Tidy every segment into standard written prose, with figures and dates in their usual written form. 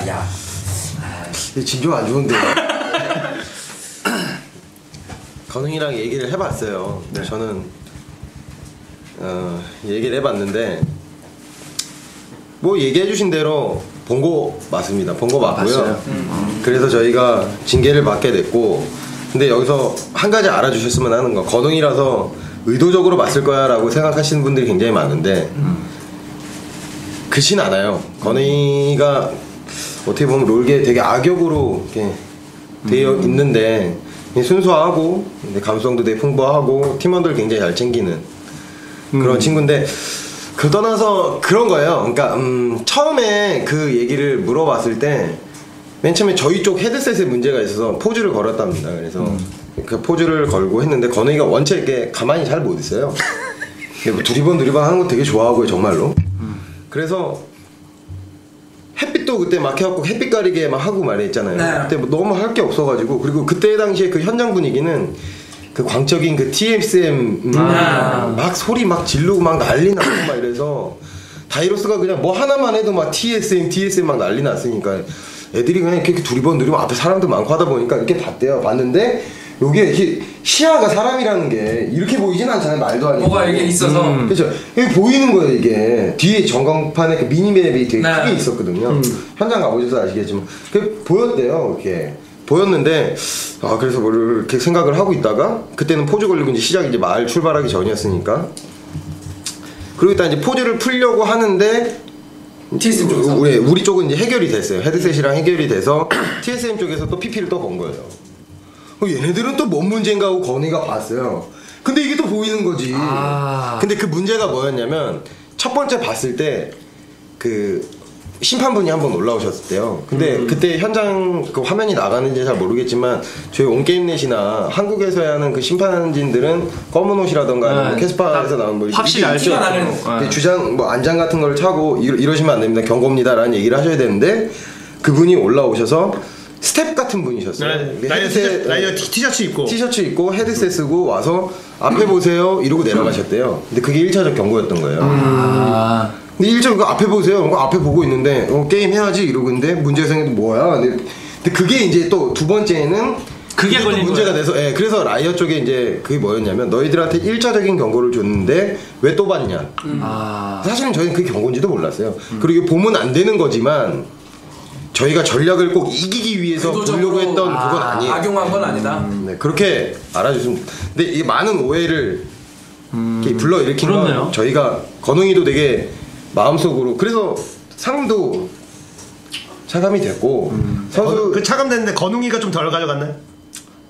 야. 진조 안 좋은데. 건웅이랑 얘기를 해봤어요. 네. 저는 얘기를 해봤는데 뭐 얘기해주신 대로 본 거 맞습니다. 본 거 맞고요. 그래서 저희가 징계를 받게 됐고, 근데 여기서 한 가지 알아주셨으면 하는 거, 건웅이라서 의도적으로 맞을 거야 라고 생각하시는 분들이 굉장히 많은데 그렇진 않아요. 건웅이가 어떻게 보면 롤계 되게 악역으로 이렇게 되어 있는데 순수하고 감성도 되게 풍부하고 팀원들 굉장히 잘 챙기는 그런 친구인데, 그 떠나서 그런 거예요. 그러니까 처음에 그 얘기를 물어봤을 때 맨 처음에 저희 쪽 헤드셋에 문제가 있어서 포즈를 걸었답니다. 그래서 그 포즈를 걸고 했는데 건웅이가 원체 이렇게 가만히 잘 못 있어요. 뭐 두리번 하는 거 되게 좋아하고요, 정말로. 그래서 햇빛도 그때 막 해갖고 햇빛 가리게 막 하고 말했잖아요. 네. 그때 뭐 너무 할 게 없어가지고, 그리고 그때 당시에 그 현장 분위기는 그 광적인 그 TSM 막 소리 막 지르고 막 난리 나고 막 이래서 다이로스가 그냥 뭐 하나만 해도 막 TSM 막 난리 났으니까 애들이 그냥 이렇게 두리번 누리면 앞에 사람도 많고 하다 보니까 이렇게 봤대요. 봤는데 요게 이렇게 시야가 사람이라는 게 이렇게 보이진 않잖아요. 말도 아니고 뭐가 이게 있어서 그렇죠. 여기 보이는 거예요. 이게 뒤에 전광판에 그 미니맵이 되게 크게 있었거든요. 현장 가보셔서 아시겠지만 그게 보였대요. 이렇게 보였는데, 그래서 뭘 이렇게 생각을 하고 있다가 그때는 포즈 걸리고 이제 시작이 이제 말 출발하기 전이었으니까, 그리고 일단 이제 포즈를 풀려고 하는데 TSM 쪽에서 우리 쪽은 이제 해결이 됐어요. 헤드셋이랑 해결이 돼서 TSM 쪽에서 또 PP를 또 건 거예요. 얘네들은 또 뭔 문제인가 하고 건이가 봤어요. 근데 이게 또 보이는 거지. 근데 그 문제가 뭐였냐면, 첫 번째 봤을 때 그 심판분이 한번 올라오셨대요. 근데 그때 현장 그 화면이 나가는지 잘 모르겠지만 저희 온게임넷이나 한국에서 하는 그 심판진들은 검은 옷이라던가 뭐 캐스파에서 나온 뭐 확실히 알죠. 주장 뭐 안장 같은 걸 차고 이러시면 안 됩니다. 경고입니다라는 얘기를 하셔야 되는데, 그분이 올라오셔서 스텝 같은 분이셨어요. 네, 라이어 티셔츠 입고 헤드셋 쓰고 와서 앞에 보세요 이러고 내려가셨대요. 근데 그게 1차적 경고였던 거예요. 근데 1차적 앞에 보세요. 앞에 보고 있는데 게임 해야지 이러고 있는데 문제가 생겨도 뭐야. 근데 그게 이제 또 두 번째는 그게 또 문제가 돼서, 그래서 라이어 쪽에 이제 그게 뭐였냐면, 너희들한테 1차적인 경고를 줬는데 왜 또 받냐. 사실은 저희는 그게 경고인지도 몰랐어요. 그리고 보면 안 되는 거지만 저희가 전략을 꼭 이기기 위해서 보려고 했던 그건 아니에요. 악용한 건 아니다. 네, 그렇게 알아주시면. 근데 이게 많은 오해를 불러일으킨 건 저희가 건웅이도 되게 마음속으로, 그래서 상도 차감이 됐고 선수 그 차감됐는데 건웅이가 좀 덜 가져갔나요?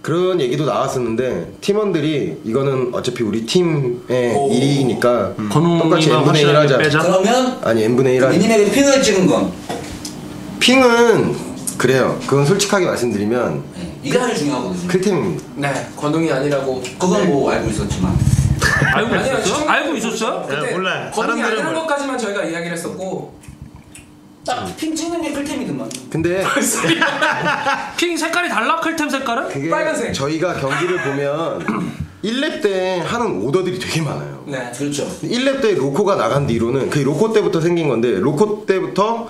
그런 얘기도 나왔었는데, 팀원들이 이거는 어차피 우리 팀의 일이니까 똑같이 n분의 1 하자. 그러면 아니 n분의 1 하자. 미니맵에 핑을 찍은 건? 핑은 그래요. 그건 솔직하게 말씀드리면 이게 아주 중요하거든요. 클템입니다. 네, 건웅이 아니라고 그건 뭐 알고 있었지만. 알고 있었어? 그때 몰라요. 건웅이 아니라는 것까지만 저희가 이야기를 했었고, 딱 핑 찍는 게 클템이더만. 근데 핑 색깔이 달라? 클템 색깔은? 그게 빨간색. 저희가 경기를 보면 1렙 때 하는 오더들이 되게 많아요. 네, 그렇죠. 1렙 때 로코가 나간 뒤로는, 그게 로코 때부터 생긴 건데, 로코 때부터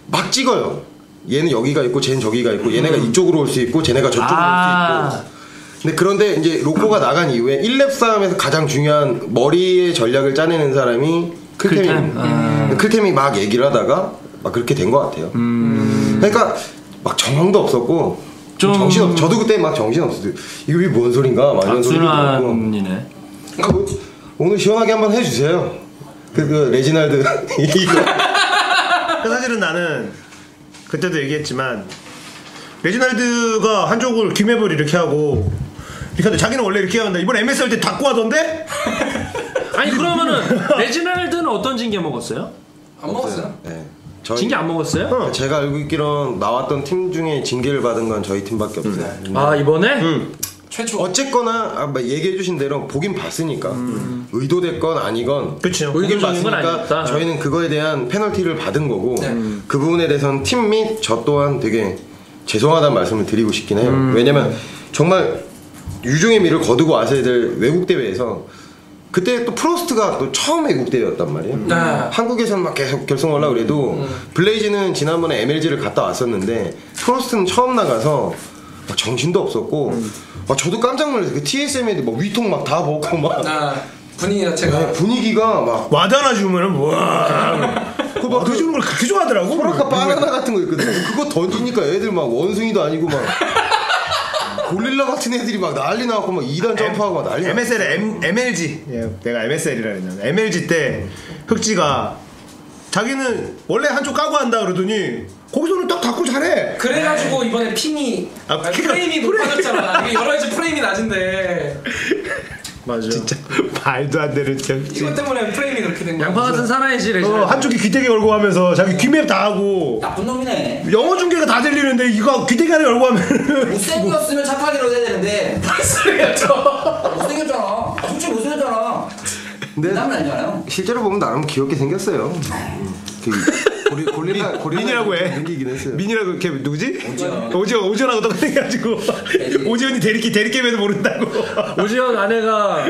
막 찍어요. 얘는 여기가 있고 쟤는 저기가 있고, 얘네가 이쪽으로 올 수 있고 쟤네가 저쪽으로 올 수 있고. 근데 그런데 이제 로코가 나간 이후에 1렙 싸움에서 가장 중요한 머리의 전략을 짜내는 사람이 클템입니다. 클템이 막 얘기를 하다가 막 그렇게 된 것 같아요. 그러니까 막 정황도 없었고 정신없. 저도 그때 막 정신없었어요. 이게 뭔 소린가 막 이런 소리도 들었고. 그러니까 뭐, 오늘 시원하게 한번 해주세요. 그 레지날드 이거. 사실은 나는 그때도 얘기했지만, 레지날드가 한쪽을 김해볼 이렇게 하고 이렇게 하는데, 자기는 원래 이렇게 하는데 이번 MSL 때 닫고 하던데? 아니 그러면은 레지날드는 어떤 징계 먹었어요? 안 먹었어요? 네. 징계 안 먹었어요? 제가 알고 있기로는 나왔던 팀 중에 징계를 받은 건 저희 팀밖에 없어요. 아 이번에? 최초. 어쨌거나 얘기해주신 대로 보긴 봤으니까 의도됐건 아니건 그렇죠. 보긴 의도적인 건 봤으니까 아니었다. 저희는 그거에 대한 페널티를 받은 거고, 그 부분에 대해서는 팀 및 저 또한 되게 죄송하다는 말씀을 드리고 싶긴 해요. 왜냐면 정말 유종의 미를 거두고 와서야 될 외국 대회에서 그때 또 프로스트가 또 처음 애국대회였단 말이에요. 네. 한국에서는 막 계속 결승하려고 그래도 블레이즈는 지난번에 MLG를 갔다 왔었는데 프로스트는 처음 나가서 막 정신도 없었고 막 저도 깜짝 놀랐어요. 그 TSM에도 막 위통 막 다 벗고 막 분위기 자체가 분위기가 막 와다나 주면은 와. 그거 막 해주는 걸 그렇게 좋아하더라고. 소라카 바나나 같은 거 있거든. 그거 던지니까 애들 막 원숭이도 아니고 막 고릴라 같은 애들이 막 난리 나고 막 2단 점프하고 막 난리 나. MLG. 예, 내가 MSL이라 했는데 MLG 때 흑지가 자기는 원래 한쪽 까고 한다 그러더니 거기서는 딱 닫고 잘해. 그래가지고 이번에 핑이 프레임이 높아졌잖아. 이게 여러 가지 프레임이 낮은데 맞아. 진짜 말도 안 되는 이것 때문에 프레임이 그렇게 된 거야. 양파 같은 사나이지 레지널드. 한쪽이 귀때기 걸고 하면서 자기 귀맵 다 하고 나쁜 놈이네. 영어 중계가 다 들리는데 이거 귀때기 안에 걸고 하면 못생겼으면 착하기로 해야 되는데 못생겼잖아. 솔직히 못생겼잖아. 근데 남은 아니잖아요. 실제로 보면 나름 귀엽게 생겼어요. 그 고릴라 민이라고 해. 생기긴 했어요. 민이라고 걔 누구지? 오지연하고 똑같아가지고 오지연이 대리게임에도 모른다고. 오지연 아내가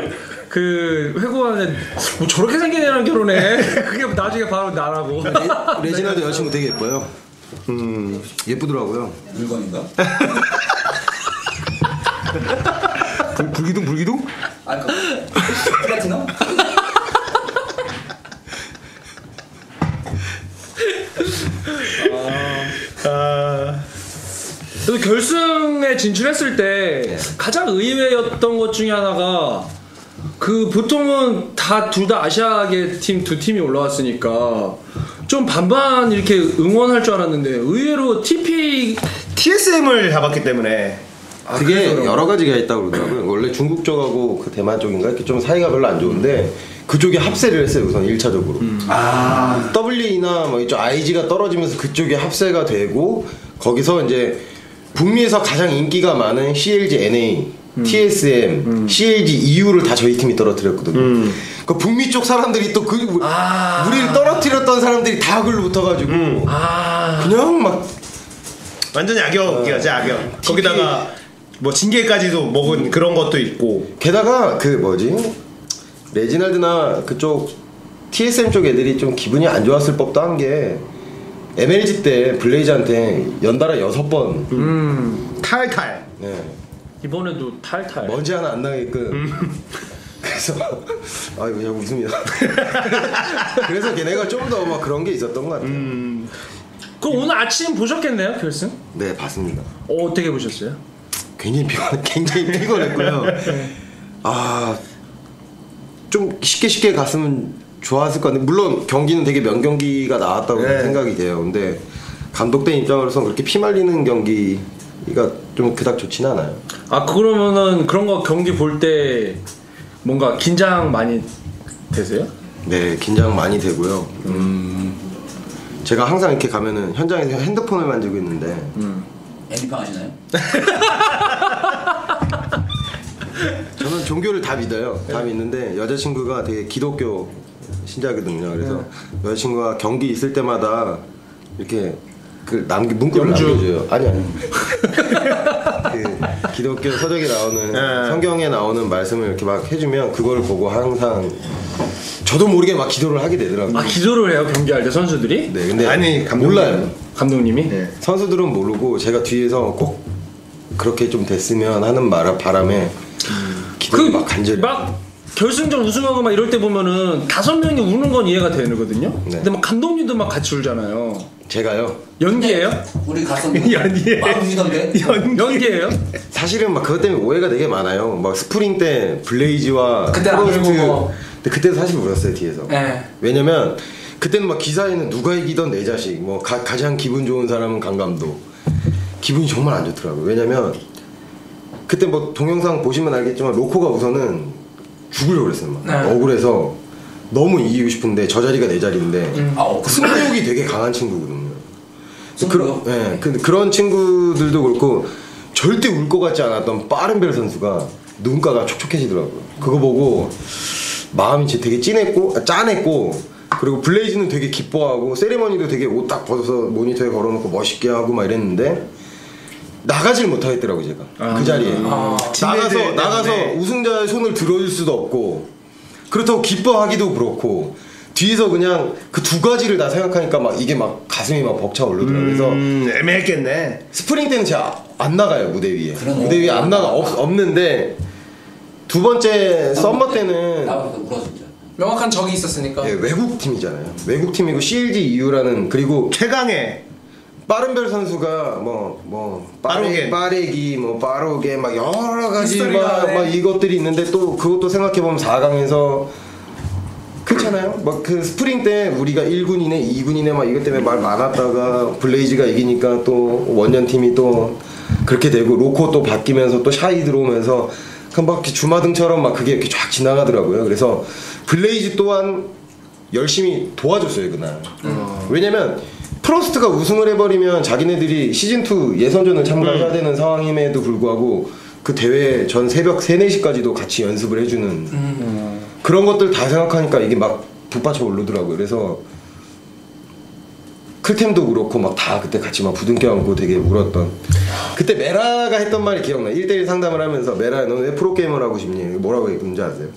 그 회고하는데 뭐 저렇게 생긴 애랑 결혼해. 그게 나중에 바로 나라고. 레지널드 여자친구 되게 예뻐요. 예쁘더라고요. 물건인가? 불기둥? 아, 플라티넘? 또 결승에 진출했을 때 가장 의외였던 것 중에 하나가 그 보통은 둘 다 아시아계 팀 두 팀이 올라왔으니까 좀 반반 이렇게 응원할 줄 알았는데 의외로 TSM을 잡았기 때문에 그게 여러 가지가 있다고 그러더라고요. 원래 중국 쪽하고 그 대만 쪽인가 이렇게 좀 사이가 별로 안 좋은데 그쪽이 합세를 했어요. 우선 1차적으로. WE나 뭐 이쪽 IG가 떨어지면서 그쪽이 합세가 되고 거기서 이제 북미에서 가장 인기가 많은 CLG NA, TSM, CLG EU를 다 저희 팀이 떨어뜨렸거든요. 그 북미 쪽 사람들이 또 우리를 떨어뜨렸던 사람들이 다 글로 붙어가지고 그냥 막 완전히 악역이었지 악역. 거기다가 뭐 징계까지도 먹은 그런 것도 있고. 게다가 그 뭐지 레지날드나 그쪽 TSM 쪽 애들이 좀 기분이 안 좋았을 법도 한 게 MLG 때 블레이즈한테 연달아 6번 탈. 네. 이번에도 탈. 먼지 하나 안 나게끔 그래서 아 이거 그냥 웃음이다. 그래서 걔네가 좀 더 막 그런 게 있었던 것 같아요. 그럼 오늘 아침 보셨겠네요 결승? 네 봤습니다. 어떻게 보셨어요? 굉장히 피곤했고요. 좀 쉽게 갔으면 좋았을 것 같은데 물론 경기는 되게 명경기가 나왔다고 생각이 돼요. 근데 감독된 입장으로서 그렇게 피 말리는 경기가 좀 그닥 좋지는 않아요. 그러면은 그런 거 경기 볼 때 뭔가 긴장 많이 되세요? 네 긴장 많이 되고요. 제가 항상 이렇게 가면은 현장에서 핸드폰을 만지고 있는데 애니팡 하시나요? 저는 종교를 다 믿어요. 다 믿는데 여자친구가 되게 기독교 신자거든요. 그래서 여자친구가 경기 있을 때마다 이렇게 그 문구를 남겨줘요. 아니 그 기독교 서적에 나오는 성경에 나오는 말씀을 이렇게 막 해주면 그걸 보고 항상 저도 모르게 막 기도를 하게 되더라고요. 기도를 해요 경기할 때 선수들이? 네, 근데 아니, 몰라요. 감독님이? 네. 선수들은 모르고 제가 뒤에서 꼭 그렇게 좀 됐으면 하는 바람에 기도를 막 간절히 막 결승전 우승하고 막 이럴 때 보면은 5명이 우는 건 이해가 되거든요. 네. 근데 막 감독님도 막 같이 울잖아요. 제가요. 연기예요? 우리 갔었는데 연기에. 마음 주시던데? 연기예요? 사실은 막 그것 때문에 오해가 되게 많아요. 막 스프링 때 블레이즈와 그때는 안 울고 뭐. 근데 그때도 사실 울었어요 뒤에서. 네. 왜냐면 그때는 막 기사에는 누가 이기던 내 자식, 뭐 가장 기분 좋은 사람은 강 감독. 기분이 정말 안 좋더라고요. 왜냐면 그때 뭐 동영상 보시면 알겠지만 로코가 우선은 죽으려고 그랬어요. 막. 네. 억울해서 너무 이기고 싶은데 저 자리가 내 자리인데 승부욕이 되게 강한 친구거든요. 승부욕? 근데 그런 친구들도 그렇고 절대 울 것 같지 않았던 빠른벨 선수가 눈가가 촉촉해지더라고요. 그거 보고 마음이 되게 짠했고 그리고 블레이즈는 되게 기뻐하고 세리머니도 되게 옷 딱 벗어서 모니터에 걸어놓고 멋있게 하고 막 이랬는데 나가질 못하겠더라고 제가 그 자리에 나가서 우승자의 손을 들어줄 수도 없고 그렇다고 기뻐하기도 그렇고 뒤에서 그냥 그 두 가지를 다 생각하니까 막 이게 막 가슴이 막 벅차 오르더라고요. 그래서 애매했겠네. 스프링 때는 제가 안 나가요 무대 위에. 그러네. 무대 위에 안 나가 없는데 두 번째 썸머 때는 나와서 울어 진짜. 명확한 적이 있었으니까. 예, 외국 팀이잖아요. 외국 팀이고 CLG EU라는 그리고 최강의 빠른별 선수가 빠르기 뭐 빠르게 막 여러 가지 막 이것들이 있는데 또 그것도 생각해 보면 4강에서 그렇잖아요. 막 그 스프링 때 우리가 1군이네 2군이네 막 이것 때문에 말 많았다가 블레이즈가 이기니까 또 원년 팀이 또 그렇게 되고 로코 또 바뀌면서 또 샤이 들어오면서 막 주마등처럼 막 그게 이렇게 쫙 지나가더라고요. 그래서 블레이즈 또한 열심히 도와줬어요 그날. 왜냐면 프로스트가 우승을 해버리면 자기네들이 시즌2 예선전을 참가해야 되는 상황임에도 불구하고 그 대회 전 새벽 3, 4시까지도 같이 연습을 해주는 그런 것들 다 생각하니까 이게 막 북받쳐 오르더라고요. 그래서 클템도 그렇고 막 다 그때 같이 막 부둥켜 안고 되게 울었던 그때 메라가 했던 말이 기억나. 1대1 상담을 하면서 메라 너는 왜 프로게이머를 하고 싶니? 뭐라고 했는지 아세요?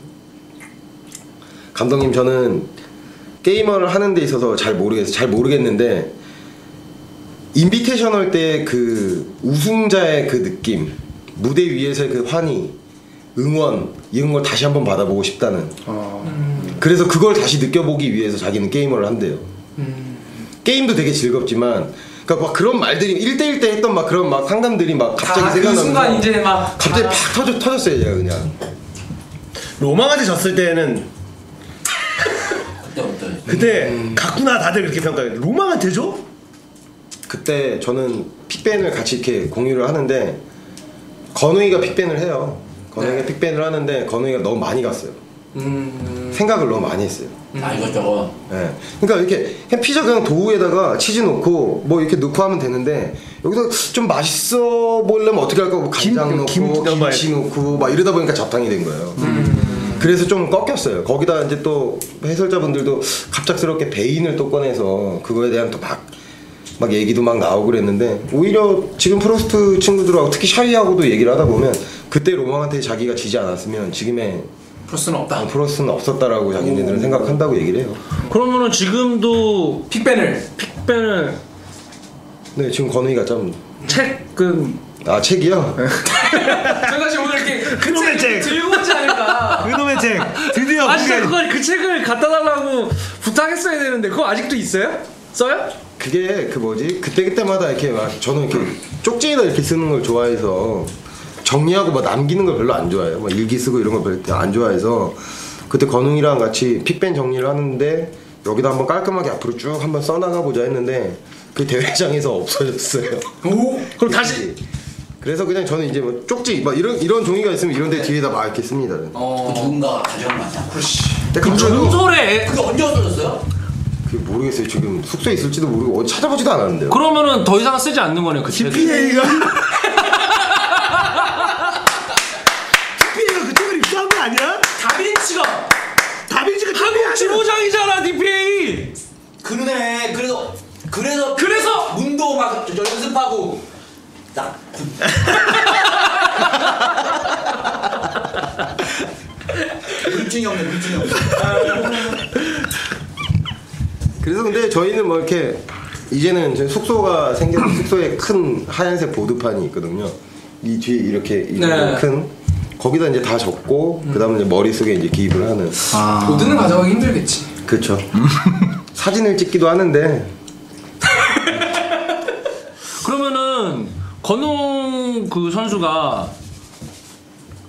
감독님 저는 게이머를 하는 데 있어서 잘 모르겠는데 인비테이셔널 때 그 우승자의 그 느낌 무대 위에서의 그 환희 응원 이런 걸 다시 한번 받아보고 싶다는 그래서 그걸 다시 느껴보기 위해서 자기는 게이머를 한대요. 게임도 되게 즐겁지만 그러니까 막 그런 말들이 1대1 때 했던 막 그런 막 상담들이 막 갑자기 그 생각나면서 순간 이제 막 갑자기 팍 터졌어요 제가 그냥. 로마한테 졌을 때는 그때 어때? 그때 갔구나 다들 그렇게 평가해. 로마한테 줘? 그때 저는 픽밴을 같이 이렇게 공유를 하는데 건우이가 픽밴을 해요. 건우이가 픽밴을 하는데 건우이가 너무 많이 갔어요. 생각을 너무 많이 했어요. 아 이것저것. 네. 그러니까 이렇게 그냥 피자 그냥 도우에다가 치즈 넣고 뭐 이렇게 넣고 하면 되는데 여기서 좀 맛있어 보이려면 어떻게 할까? 뭐 간장 넣고 김치 넣고 막 이러다 보니까 잡탕이 된 거예요. 그래서 좀 꺾였어요. 거기다 이제 또 해설자분들도 갑작스럽게 베인을 또 꺼내서 그거에 대한 또 막 얘기도 막 나오고 그랬는데 오히려 지금 프로스트 친구들하고 특히 샤이하고도 얘기를 하다 보면 그때 로망한테 자기가 지지 않았으면 지금의 프로스는 없다. 프로스는 없었다라고 자기네들은 생각한다고 얘기를 해요. 그러면은 지금도 픽밴을 네 지금 건우이가 좀 책은 아 책이요? 저희가 지금 오늘 이렇게 그놈의 책 들고 오지 않을까. 그놈의 책 드디어 아 진짜 그걸 그 책을 갖다 달라고 부탁했어야 되는데 그거 아직도 있어요? 써요? 그게 그 뭐지 그때마다 이렇게 막 저는 이렇게 쪽지에다 이렇게 쓰는 걸 좋아해서 정리하고 막 남기는 걸 별로 안 좋아해요. 막 일기 쓰고 이런 걸 별로 안 좋아해서 그때 건웅이랑 같이 픽밴 정리를 하는데 여기다 한번 깔끔하게 앞으로 쭉 한번 써나가 보자 했는데 그 대회장에서 없어졌어요. 오, 그럼 다시 그래서 그냥 저는 이제 뭐 쪽지 막 이런 종이가 있으면 이런데 뒤에다 막 이렇게 씁니다. 그 누군가가 가져간 거 아니야? 그렇지. 근데 전설에 그게 언제 없어졌어요? 그게 모르겠어요. 지금 숙소에 있을지도 모르고 어디 찾아보지도 않았는데요. 그러면은 더 이상 쓰지 않는 거네요 그 책을. DPA가 그 책을 입수한 거 아니야? 다빈치가 다빈치가 한국 지부장이잖아 DPA. 그러네. 그래서 문도 막 연습하고 딱. 물증이 없네. 그래서 근데 저희는 뭐 이렇게 이제는 저희 숙소가 생겨서 숙소에 큰 하얀색 보드판이 있거든요. 이 뒤에 이렇게 큰 거기다 이제 다 적고 그다음에 이제 머릿속에 이제 기입을 하는. 보드는 가져가기 힘들겠지. 그렇죠. 사진을 찍기도 하는데 그러면은 건웅 그 선수가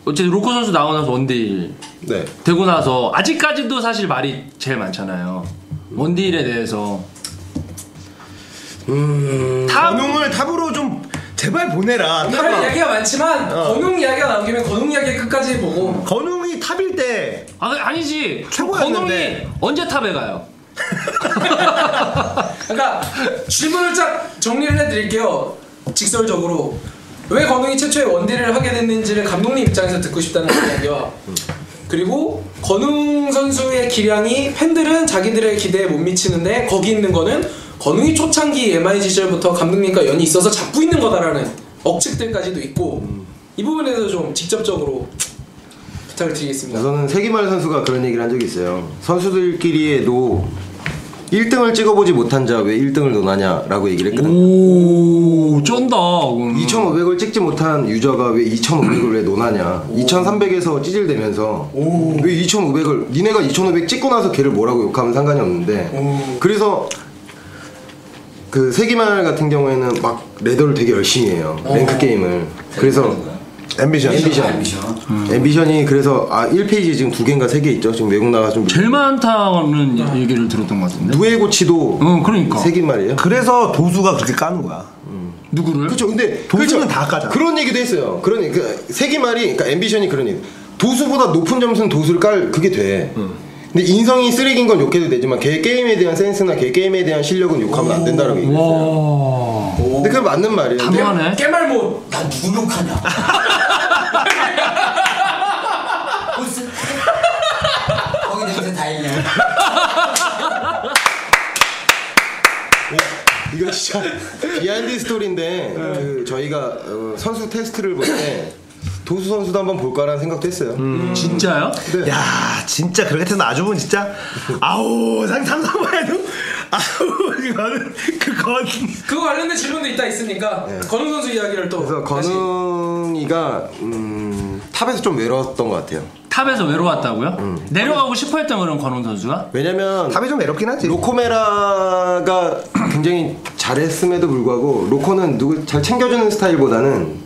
어쨌든 로코 선수 나오고 나서 원딜 네. 되고 나서 아직까지도 사실 말이 제일 많잖아요. 원딜에 대해서. 건웅을 탑으로 좀 제발 보내라. 할 이야기가 많지만 건웅 이야기가 나오면 건웅 이야기 끝까지 보고 건웅이 탑일 때 아니지. 최고였는데. 건웅이 언제 탑에 가요? 그러니까 질문을 쫙 정리를 해드릴게요. 직설적으로 왜 건웅이 최초의 원딜을 하게 됐는지를 감독님 입장에서 듣고 싶다는 이야기와 그리고 건웅 선수의 기량이 팬들은 자기들의 기대에 못 미치는데 거기 있는 거는 건웅이 초창기 MI 시절부터 감독님과 연이 있어서 잡고 있는 거다라는 억측들까지도 있고 이 부분에 대해서 좀 직접적으로 부탁을 드리겠습니다. 저는 세기말 선수가 그런 얘기를 한 적이 있어요. 선수들끼리에도 1등을 찍어보지 못한 자 왜 1등을 논하냐라고 얘기를 했거든요. 오 쩐다. 2,500을 찍지 못한 유저가 왜 2,500을 왜 논하냐. 2,300에서 찌질대면서 왜 2,500을 니네가 2,500 찍고 나서 걔를 뭐라고 욕하면 상관이 없는데 그래서 그 세기말 같은 경우에는 막 레더를 되게 열심히 해요. 랭크 게임을. 그래서 앰비션이 그래서 1페이지에 지금 2개인가 3개 있죠. 지금 외국 나가 좀 제일 많다는 얘기를 들었던 것 같은데. 누에고치도 그러니까. 세기말이에요. 그래서 도수가 그렇게 까는 거야. 누구를? 그렇죠. 근데 도수는 다 까잖아. 그런 얘기도 했어요. 그런 세기말이 그러니까 앰비션이 그런 얘기. 도수보다 높은 점수는 도수를 깔 그게 돼. 근데 인성이 쓰레기인 건 욕해도 되지만 걔 게임에 대한 센스나 걔 게임에 대한 실력은 욕하면 안 된다라고 얘기했어요. 근데 그게 맞는 말이에요. 단호하네. 깨말못. 난 누구 욕하냐? 무슨 거기 냄새 다 있냐? 이거 진짜 비하인드 스토리인데 그 저희가 선수 테스트를 볼 때 도수 선수도 한번 볼까라는 생각도 했어요. 진짜요? 네. 야 진짜 그렇게 해서 나중은 진짜 아우 상상만 해도 아우 이거는 그거 관련된 질문도 이따 있으니까 건웅 선수 이야기를 또 그래서 다시. 건웅이가 탑에서 좀 외로웠던 것 같아요. 탑에서 외로웠다고요? 내려가고 싶어했던 그런 권훈 선수가? 왜냐면 답이 좀 외롭긴 하지. 로코메라가 굉장히 잘했음에도 불구하고 로코는 누구 잘 챙겨주는 스타일보다는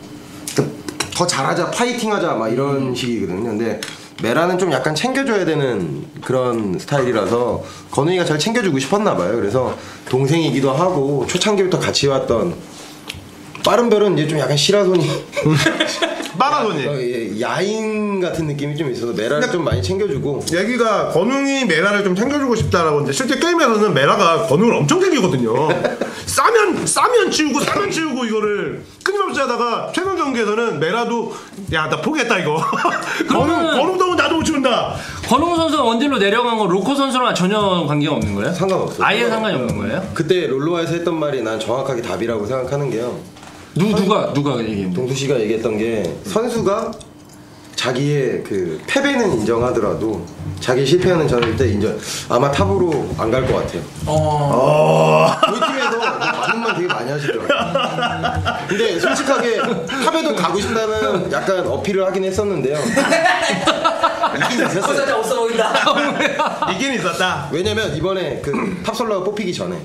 더 잘하자 파이팅하자 막 이런 식이거든요. 근데 메라는 좀 약간 챙겨줘야 되는 그런 스타일이라서 건웅이가 잘 챙겨주고 싶었나 봐요. 그래서 동생이기도 하고 초창기부터 같이 왔던 빠른 별은 이제 좀 약간 시라소니 빠라소니. 야인 같은 느낌이 좀 있어서 메라를 좀 많이 챙겨주고. 얘기가 건웅이 메라를 좀 챙겨주고 싶다라고 하는데 실제 게임에서는 메라가 건웅을 엄청 챙기거든요. 싸면 치우고 이거를 끊임없이 하다가 최근 경기에서는 메라도 야 나 포기했다 이거. 건웅 나도 못 치운다. 권웅 선수가 원딜로 내려간 건 로코 선수랑 전혀 관계가 없는 거예요? 상관없어요. 아예 상관이 없는 거예요? 그때 롤로와에서 했던 말이 난 정확하게 답이라고 생각하는 게요. 누가 얘기했는데? 동수 씨가 얘기했던 게 선수가 자기의 그 패배는 인정하더라도 자기 실패하는 절대 인정. 아마 탑으로 안 갈 것 같아요. 우리 팀에서 맞는 말 되게 많이 하시더라고요. 근데 솔직하게 탑에도 가고 싶다는 약간 어필을 하긴 했었는데요. 이긴 있었어요. 없어 보인다. 이긴 있었다. 왜냐면 이번에 그 탑솔러가 뽑히기 전에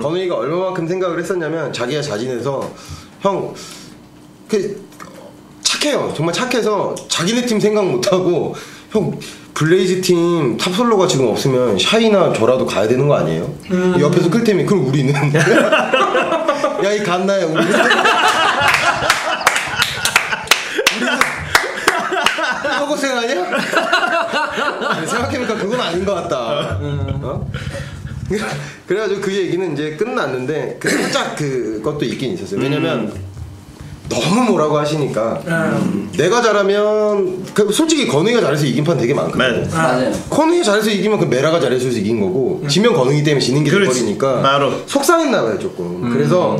건우이가 얼마만큼 생각을 했었냐면 자기가 자진해서 형 착해요. 정말 착해서 자기네 팀 생각 못하고 형 블레이즈 팀 탑솔로가 지금 없으면 샤이나 저라도 가야 되는 거 아니에요? 옆에서 클템이 그럼 우리는 야 이 갓나야 우리는 이거 고생하냐? 생각해보니까 그건 아닌 것 같다. 어? 그래가지고 그 얘기는 이제 끝났는데 살짝 그것도 있긴 있었어요. 왜냐면 너무 뭐라고 하시니까 내가 잘하면 솔직히 건웅이가 잘해서 이긴 판 되게 많거든요. 맞아요. 건웅이 잘해서 이기면 그 메라가 잘해서 이긴 거고 지면 건웅이 때문에 지는 게 돼버리니까 바로. 속상했나 봐요 조금. 그래서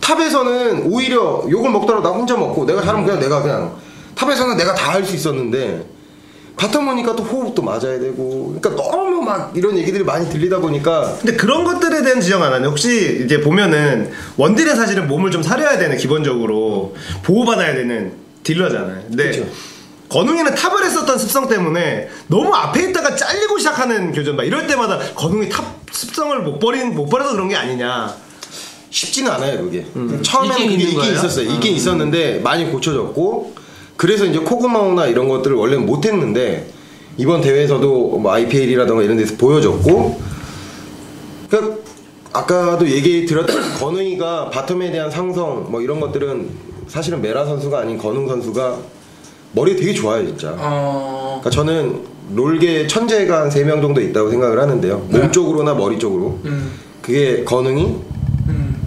탑에서는 오히려 욕을 먹더라도 나 혼자 먹고 내가 잘하면 내가 그냥 탑에서는 내가 다 할 수 있었는데 바텀 오니까 또 호흡도 맞아야 되고 그러니까 너무 막 이런 얘기들이 많이 들리다 보니까. 근데 그런 것들에 대한 지적 안 하네. 혹시 이제 보면은 원딜은 사실은 몸을 좀 사려야 되는 기본적으로 보호받아야 되는 딜러잖아요. 근데 그쵸. 건웅이는 탑을 했었던 습성 때문에 너무 앞에 있다가 잘리고 시작하는 교전 막 이럴 때마다 건웅이 탑 습성을 못 버려서 그런 게 아니냐. 쉽지는 않아요 그게. 처음에는 그게 있는 있긴 거예요? 있었어요. 있긴 있었는데 많이 고쳐졌고 그래서 이제 코그마우나 이런 것들을 원래는 못했는데 이번 대회에서도 뭐 IPL이라던가 이런 데서 보여줬고 그러니까 아까도 얘기 드렸던 건웅이가 바텀에 대한 상성 뭐 이런 것들은 사실은 메라 선수가 아닌 건웅 선수가 머리 되게 좋아요 진짜. 그러니까 저는 롤계 천재가 한 3명 정도 있다고 생각을 하는데요. 몸 쪽으로나 머리 쪽으로. 그게 건웅이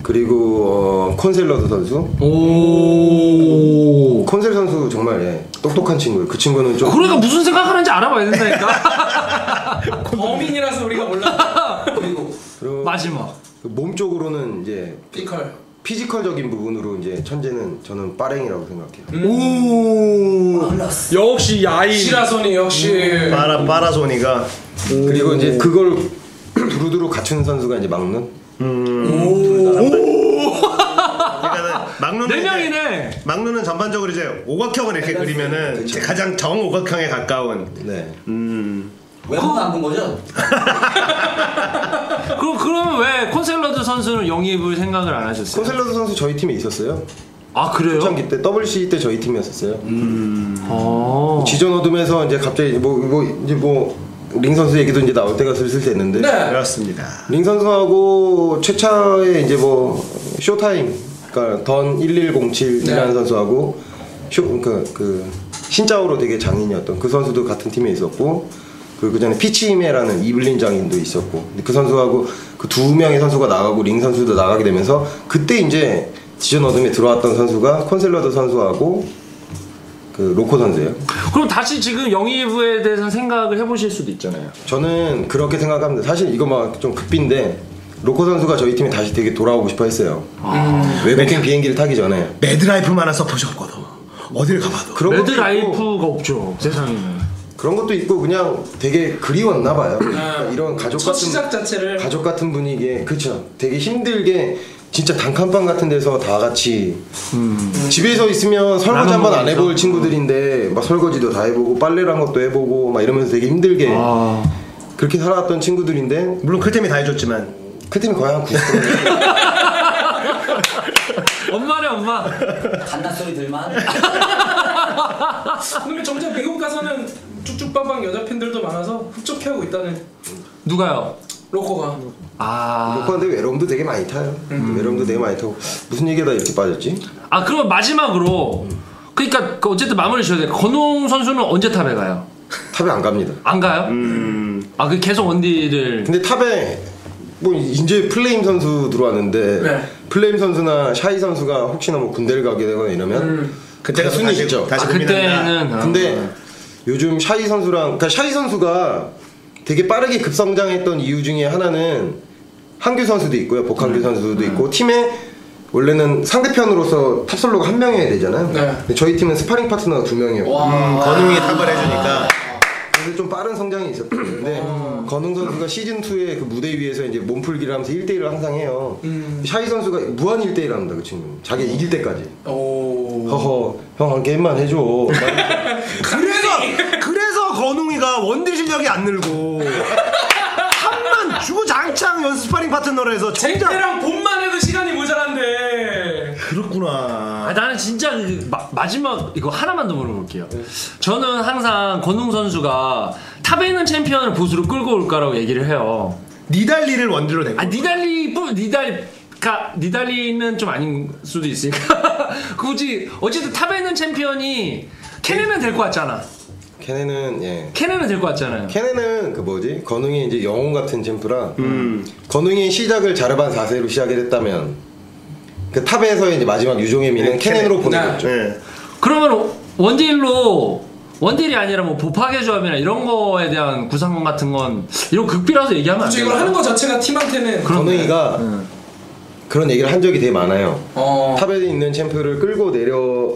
그리고 콘셀러드 선수. 오. 콘셀 선수 정말 똑똑한 친구예요. 그 친구는 좀 그러니까 무슨 생각하는지 알아봐야 된다니까. 범인이라서 우리가 몰라. 그리고 그리고 마지막. 몸 쪽으로는 이제 피컬. 피지컬적인 부분으로 이제 천재는 저는 빠랭이라고 생각해요. 오. 올랐어. 역시 야인. 시라소니 역시 파라소니가 그리고 이제 그걸 두루두루 갖춘 선수가 이제 막눈. 그러니까는 막루는 네 명이네. 막루는 전반적으로 이제 오각형을 이렇게 그리면은 이제 가장 정오각형에 가까운. 네. 외모도 안 본 거죠? 그러면 왜 콘셀러드 선수는 영입을 생각을 안 하셨어요? 콘셀러드 선수 저희 팀에 있었어요. 아 그래요? 초창기 때 WC 때 저희 팀이었었어요. 아. 지전 어둠에서 이제 갑자기 링 선수 얘기도 이제 나올 때가 슬슬 됐는데 네. 그렇습니다. 링 선수하고 최차의 이제 뭐 쇼타임 그러니까 던 1107이라는 네. 선수하고 신짜오로 되게 장인이었던 그 선수도 같은 팀에 있었고 그 전에 피치히메라는 이블린 장인도 있었고 근데 그 선수하고 그 두 명의 선수가 나가고 링 선수도 나가게 되면서 그때 이제 지전 어둠에 들어왔던 선수가 콘셀러드 선수하고 그 로코 선수예요. 그럼 다시 지금 영입에 대해서 생각을 해보실 수도 있잖아요. 저는 그렇게 생각합니다. 사실 이거 막 좀 급비인데 로코 선수가 저희 팀에 다시 되게 돌아오고 싶어 했어요. 외국인 비행기를 타기 전에. 매드라이프만한 서폿이 없거든. 어딜 가봐도. 그런 것도 있고, 매드라이프가 없죠 세상에는. 그런 것도 있고 그냥 되게 그리웠나 봐요. 그러니까 이런 첫 시작 자체를 가족 같은 분위기에 그쵸. 되게 힘들게 진짜 단칸방 같은 데서 다 같이 집에서 있으면 설거지 한 번 안 해볼 친구들인데 막 설거지도 다 해보고 빨래란 것도 해보고 막 이러면서 되게 힘들게 그렇게 살아왔던 친구들인데 물론 클템이 다 해줬지만 그 팀이 거의 한 90%. 엄마네 엄마. 갓나 소리 들만. 근데 정작 미국 가서는 쭉쭉빵빵 여자 팬들도 많아서 흡족해하고 있다는 누가요? 로코가. 아. 로코한테 외로움도 되게 많이 타요. 외로움도 되게 많이 타고 무슨 얘기하다 이렇게 빠졌지? 아 그럼 마지막으로 그러니까 어쨌든 마무리 지어야 돼. 건웅 선수는 언제 탑에 가요? 탑에 안 갑니다. 안 가요? 아 그 계속 원딜을. 근데 탑에 뭐 이제 플레임 선수 들어왔는데 네. 플레임 선수나 샤이 선수가 혹시나 뭐 군대를 가게 되거나 이러면 그때가 순위 다시 있죠. 다시 아 고민한다. 그때는. 근데 요즘 샤이 선수랑 그러니까 샤이 선수가 되게 빠르게 급성장했던 이유 중에 하나는 한규 선수도 있고요. 복한규 선수도 있고 팀에 원래는 상대편으로서 탑솔로가 한 명이어야 되잖아요. 네. 근데 저희 팀은 스파링 파트너가 두 명이었고 건웅이 탑을 해주니까 그래서 좀 빠른 성장이 있었는데 건웅 선수가 시즌 2의 그 무대 위에서 이제 몸풀기를 하면서 1대1을 항상 해요. 샤이 선수가 무한 1대1 합니다. 그 친구는 자기 이길 때까지. 오. 허허 형 한 게임만 해줘. 그래서 건웅이가 원딜 실력이 안 늘고 한만 주구장창 연습 스파링 파트너를 해서 정작 쟁태랑 봄만 해도 시간이 모자란데. 그렇구나. 아, 나는 진짜 마지막 이거 하나만 더 물어볼게요. 저는 항상 건웅 선수가 탑에 있는 챔피언을 보수로 끌고 올까라고 얘기를 해요. 니달리를 원딜로 내고. 아 니달리는 좀 아닌 수도 있으니까 굳이 어쨌든 탑에 있는 챔피언이 케넨은 될 것 같잖아. 케넨은 예. 케넨은 될 것 같잖아요. 케넨은 그 뭐지? 건웅이 이제 영웅 같은 챔프라 건웅이 시작을 자르반 4세로 시작을 했다면 그 탑에서 이제 마지막 유종의 미는 케넨으로 보내겠죠. 네. 그러면 원딜이 아니라 뭐 보파계 조합이나 이런 거에 대한 구상권 같은 건 이런 극비라서 얘기하면 안 그렇죠. 돼요. 이걸 하는 거 자체가 팀한테는 건웅이가 그런 얘기를 한 적이 되게 많아요. 어. 탑에 있는 챔프를 끌고 내려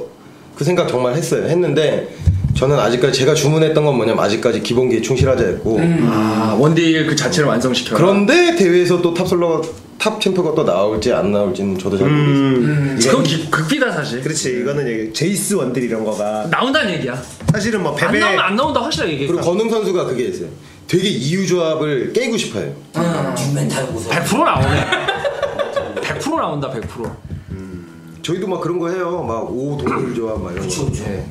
그 생각 정말 했어요. 했는데 저는 아직까지 제가 주문했던 건 뭐냐면 아직까지 기본기에 충실하자였고 아 원딜 그 자체를 완성시켜. 그런데 대회에서 또 탑솔러가 탑 챔프가 또 나올지 안 나올지는 저도 잘 모르겠어요. 그건 극비다 사실. 그렇지 이거는 얘기, 제이스 원딜 이런 거가 나온다는 얘기야. 사실은 뭐 베베 안 나온다 확실하게 얘기해. 그리고 건웅 선수가 그게 있어요. 되게 이유 조합을 깨고 싶어요. 멘탈 무서워. 100% 나오네. 100% 나온다 100%. 저희도 막 그런 거 해요. 막 오 동물 조합 막 이런 거. 그쵸. 네.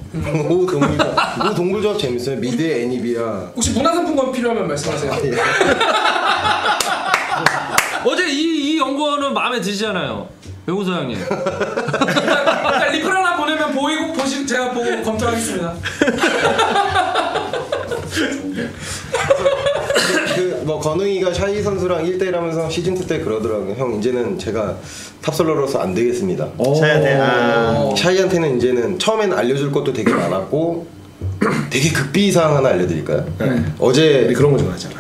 오 동물 조합. 오 동물 조합 재밌어요. 미드에 애니비아. 혹시 문화상품권 필요하면 말씀하세요. 어제 이 연구원은 마음에 드시잖아요. 배우 소장님. 일단 리플 하나 보내면 제가 보고 검토하겠습니다. 그 뭐 건웅이가 샤이 선수랑 1대1 하면서 시즌 2 때 그러더라고요. 형 이제는 제가 탑솔러로서 안 되겠습니다. 샤이한테 샤이한테는 이제는 처음엔 알려줄 것도 되게 많았고 되게 극비 사항 하나 알려드릴까요? 어제 우리 그런 거 좋아하잖아.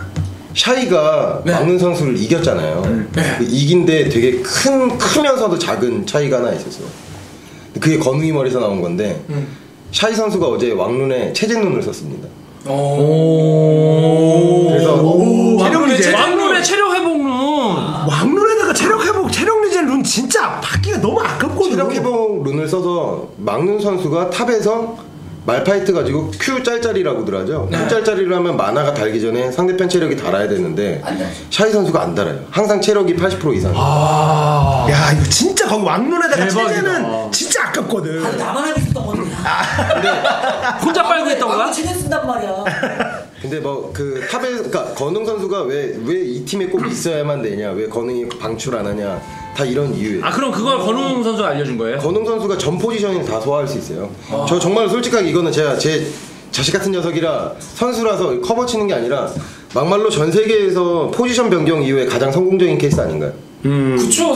샤이가 네. 막는 선수를 이겼잖아요. 네. 그 이긴데 되게 크면서도 작은 차이가 하나 있었어. 그게 건웅이 머리에서 나온 건데 샤이 선수가 어제 왕룬에 체제눈을 썼습니다. 그래서 체력 리젠. 왕눈의 체력 회복룬. 왕룬에다가 체력 회복, 체력 리젠 룬 진짜 받기가 너무 아깝거든요. 체력 회복 룬을 써서 막눈 선수가 탑에서 말파이트 가지고 Q 짤짤이라고들 하죠. Q 짤짤이를 하면 만화가 달기 전에 상대편 체력이 달아야 되는데 안 달죠. 샤이 선수가 안 달아요. 항상 체력이 80% 이상. 야 이거 진짜 거기 왕룬에다가 대박이다. 체제는 진짜 아깝거든. 아니 나만 알고 있었던 건데. 혼자 빨고 있던 거야? 체제 쓴단 말이야. 근데 뭐 그 탑에 그러니까 건웅 선수가 왜 이 팀에 꼭 있어야만 되냐, 왜 건웅이 방출 안 하냐, 다 이런 이유예요. 아 그럼 그걸 건웅 선수가 알려준 거예요? 건웅 선수가 전 포지션을 다 소화할 수 있어요. 저 정말 솔직하게 이거는 제가 제 자식 같은 녀석이라 선수라서 커버 치는 게 아니라 막말로 전 세계에서 포지션 변경 이후에 가장 성공적인 케이스 아닌가요? 그쵸